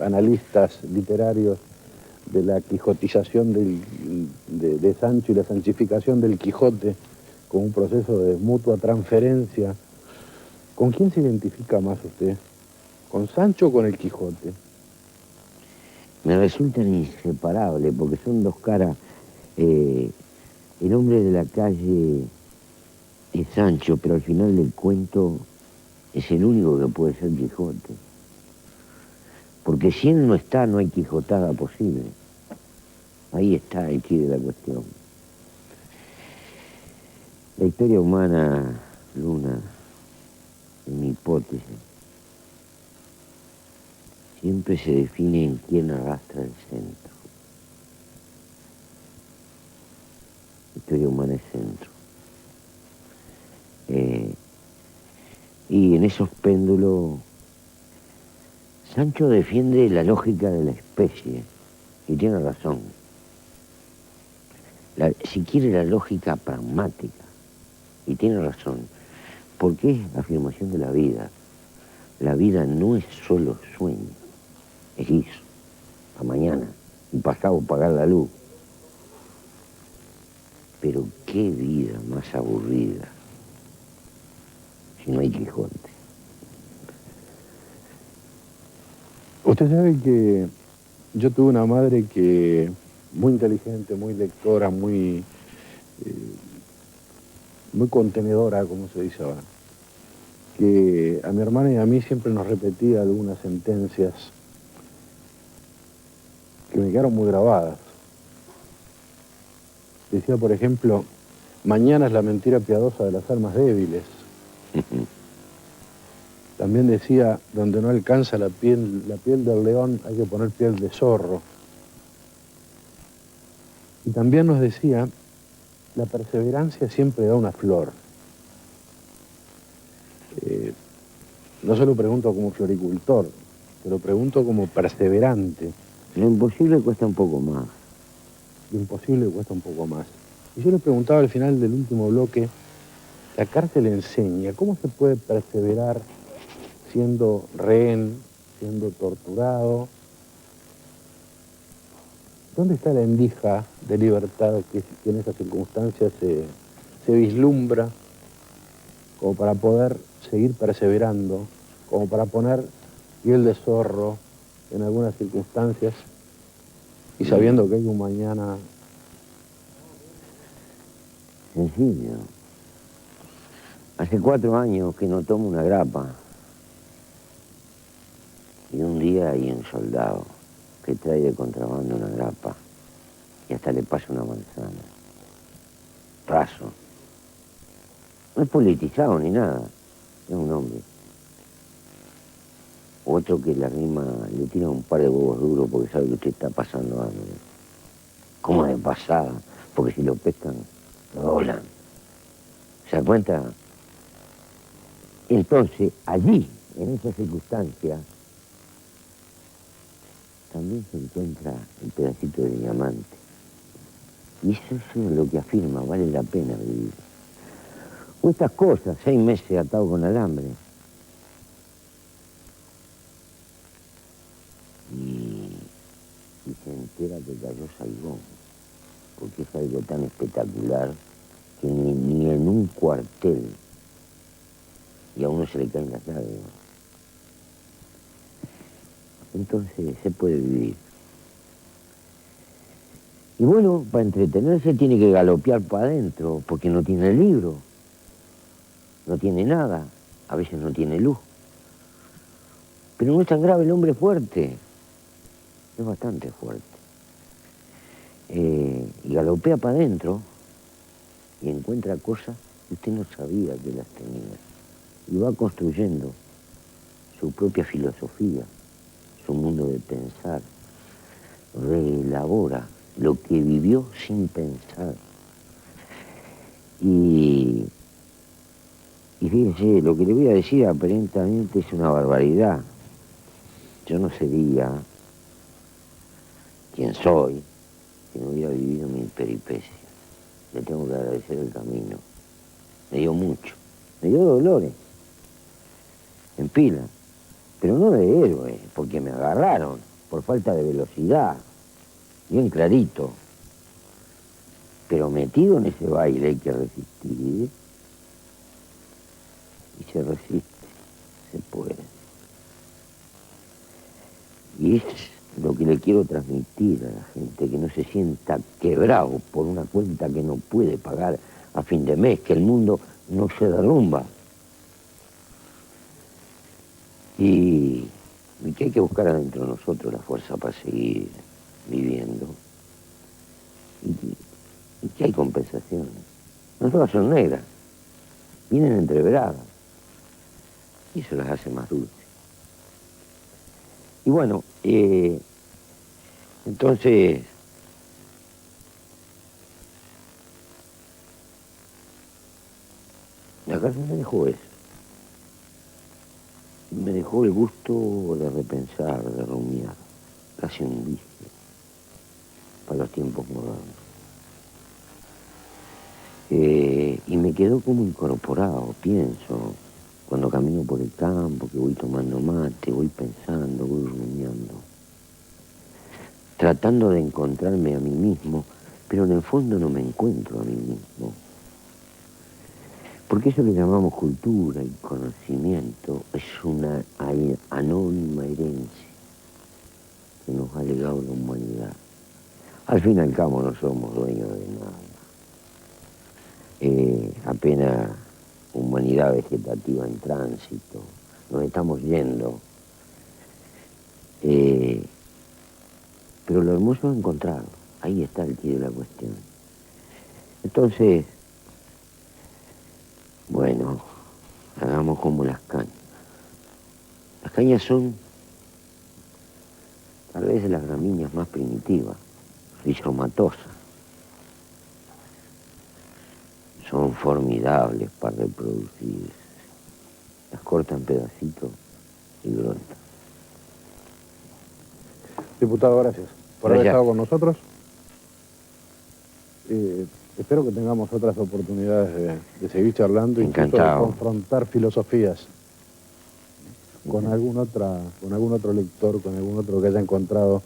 analistas literarios de la quijotización de Sancho y la sanchificación del Quijote como un proceso de mutua transferencia, ¿con quién se identifica más usted? ¿Con Sancho o con el Quijote? Me resultan inseparables porque son dos caras. El hombre de la calle es Sancho, pero al final del cuento es el único que puede ser Quijote. Porque si él no está, no hay quijotada posible. Ahí está el quid de la cuestión. La historia humana, Luna, en mi hipótesis, siempre se define en quién arrastra el centro. La historia humana es centro. Y en esos péndulos, Sancho defiende la lógica de la especie, y tiene razón. Si quiere la lógica pragmática, y tiene razón, porque es afirmación de la vida. La vida no es solo sueño, es ir a mañana y pasado pagar la luz. Pero qué vida más aburrida si no hay Quijote. Usted sabe que yo tuve una madre que muy inteligente, muy lectora, muy contenedora, como se dice ahora, que a mi hermana y a mí siempre nos repetía algunas sentencias que me quedaron muy grabadas. Decía, por ejemplo, mañana es la mentira piadosa de las almas débiles. También decía, donde no alcanza la piel del león, hay que poner piel de zorro. Y también nos decía, la perseverancia siempre da una flor. No se lo pregunto como floricultor, se lo pregunto como perseverante. Lo imposible cuesta un poco más. Lo imposible cuesta un poco más. Y yo le preguntaba al final del último bloque, la cárcel enseña, ¿cómo se puede perseverar siendo rehén, siendo torturado? ¿Dónde está la endija de libertad que en esas circunstancias se vislumbra como para poder seguir perseverando, como para poner piel de zorro en algunas circunstancias y sabiendo que hay un mañana? Sencillo. Hace 4 años que no tomo una grapa. Y un día hay un soldado que trae de contrabando una grapa y hasta le pasa una manzana. Raso. No es politizado ni nada. Es un hombre. Otro que la rima le tira un par de huevos duros porque sabe que usted está pasando hambre. ¿Cómo de pasada? Porque si lo pescan, lo doblan. ¿Se da cuenta? Entonces, allí, en esa circunstancia, también se encuentra el pedacito de diamante. Y eso es lo que afirma, vale la pena vivir. O estas cosas, 6 meses atado con alambre. Y se entera que cayó Saigón, porque es algo tan espectacular que ni en un cuartel, y a uno se le caen las lágrimas. Entonces se puede vivir. Y bueno, para entretenerse tiene que galopear para adentro, porque no tiene libro, no tiene nada, a veces no tiene luz. Pero no es tan grave, el hombre es fuerte, es bastante fuerte. Y galopea para adentro y encuentra cosas que usted no sabía que las tenía. Y va construyendo su propia filosofía, su mundo de pensar, reelabora lo que vivió sin pensar. Y fíjense, lo que le voy a decir aparentemente es una barbaridad. Yo no sería quien soy si no hubiera vivido mi peripecia. Le tengo que agradecer el camino. Me dio mucho. Me dio dolores. En pila. Pero no de héroe, porque me agarraron por falta de velocidad. Bien clarito. Pero metido en ese baile hay que resistir. Y se resiste. Se puede. Y es lo que le quiero transmitir a la gente, que no se sienta quebrado por una cuenta que no puede pagar a fin de mes, que el mundo no se derrumba. Y que hay que buscar adentro de nosotros la fuerza para seguir viviendo. Y que hay compensaciones. No todas son negras, vienen entreveradas. Y eso las hace más dulces. Y bueno, entonces, la casa me dejó eso. Me dejó el gusto de repensar, de rumiar, casi un vicio para los tiempos modernos. Y me quedó como incorporado, pienso, cuando camino por el campo, que voy tomando mate, voy pensando, voy rumiando, tratando de encontrarme a mí mismo, pero en el fondo no me encuentro a mí mismo. Porque eso que llamamos cultura y conocimiento es una anónima herencia que nos ha legado la humanidad. Al fin y al cabo no somos dueños de nada. Apenas humanidad vegetativa en tránsito, nos estamos yendo. Pero lo hermoso es encontrarlo, ahí está el quid de la cuestión. Entonces, bueno, hagamos como las cañas. Las cañas son tal vez de las gramíneas más primitivas, rizomatosas. Son formidables para reproducirse. Las cortan pedacitos y brotan. Diputado, gracias por haber estado con nosotros. Espero que tengamos otras oportunidades de seguir charlando y de confrontar filosofías con algún otro lector, con algún otro que haya encontrado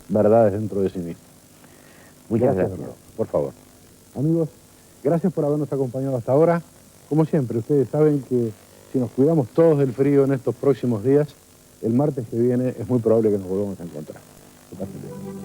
verdades dentro de sí mismo. Muchas gracias. Por favor. Amigos, gracias por habernos acompañado hasta ahora. Como siempre, ustedes saben que si nos cuidamos todos del frío en estos próximos días, el martes que viene es muy probable que nos volvamos a encontrar. Que pasen bien.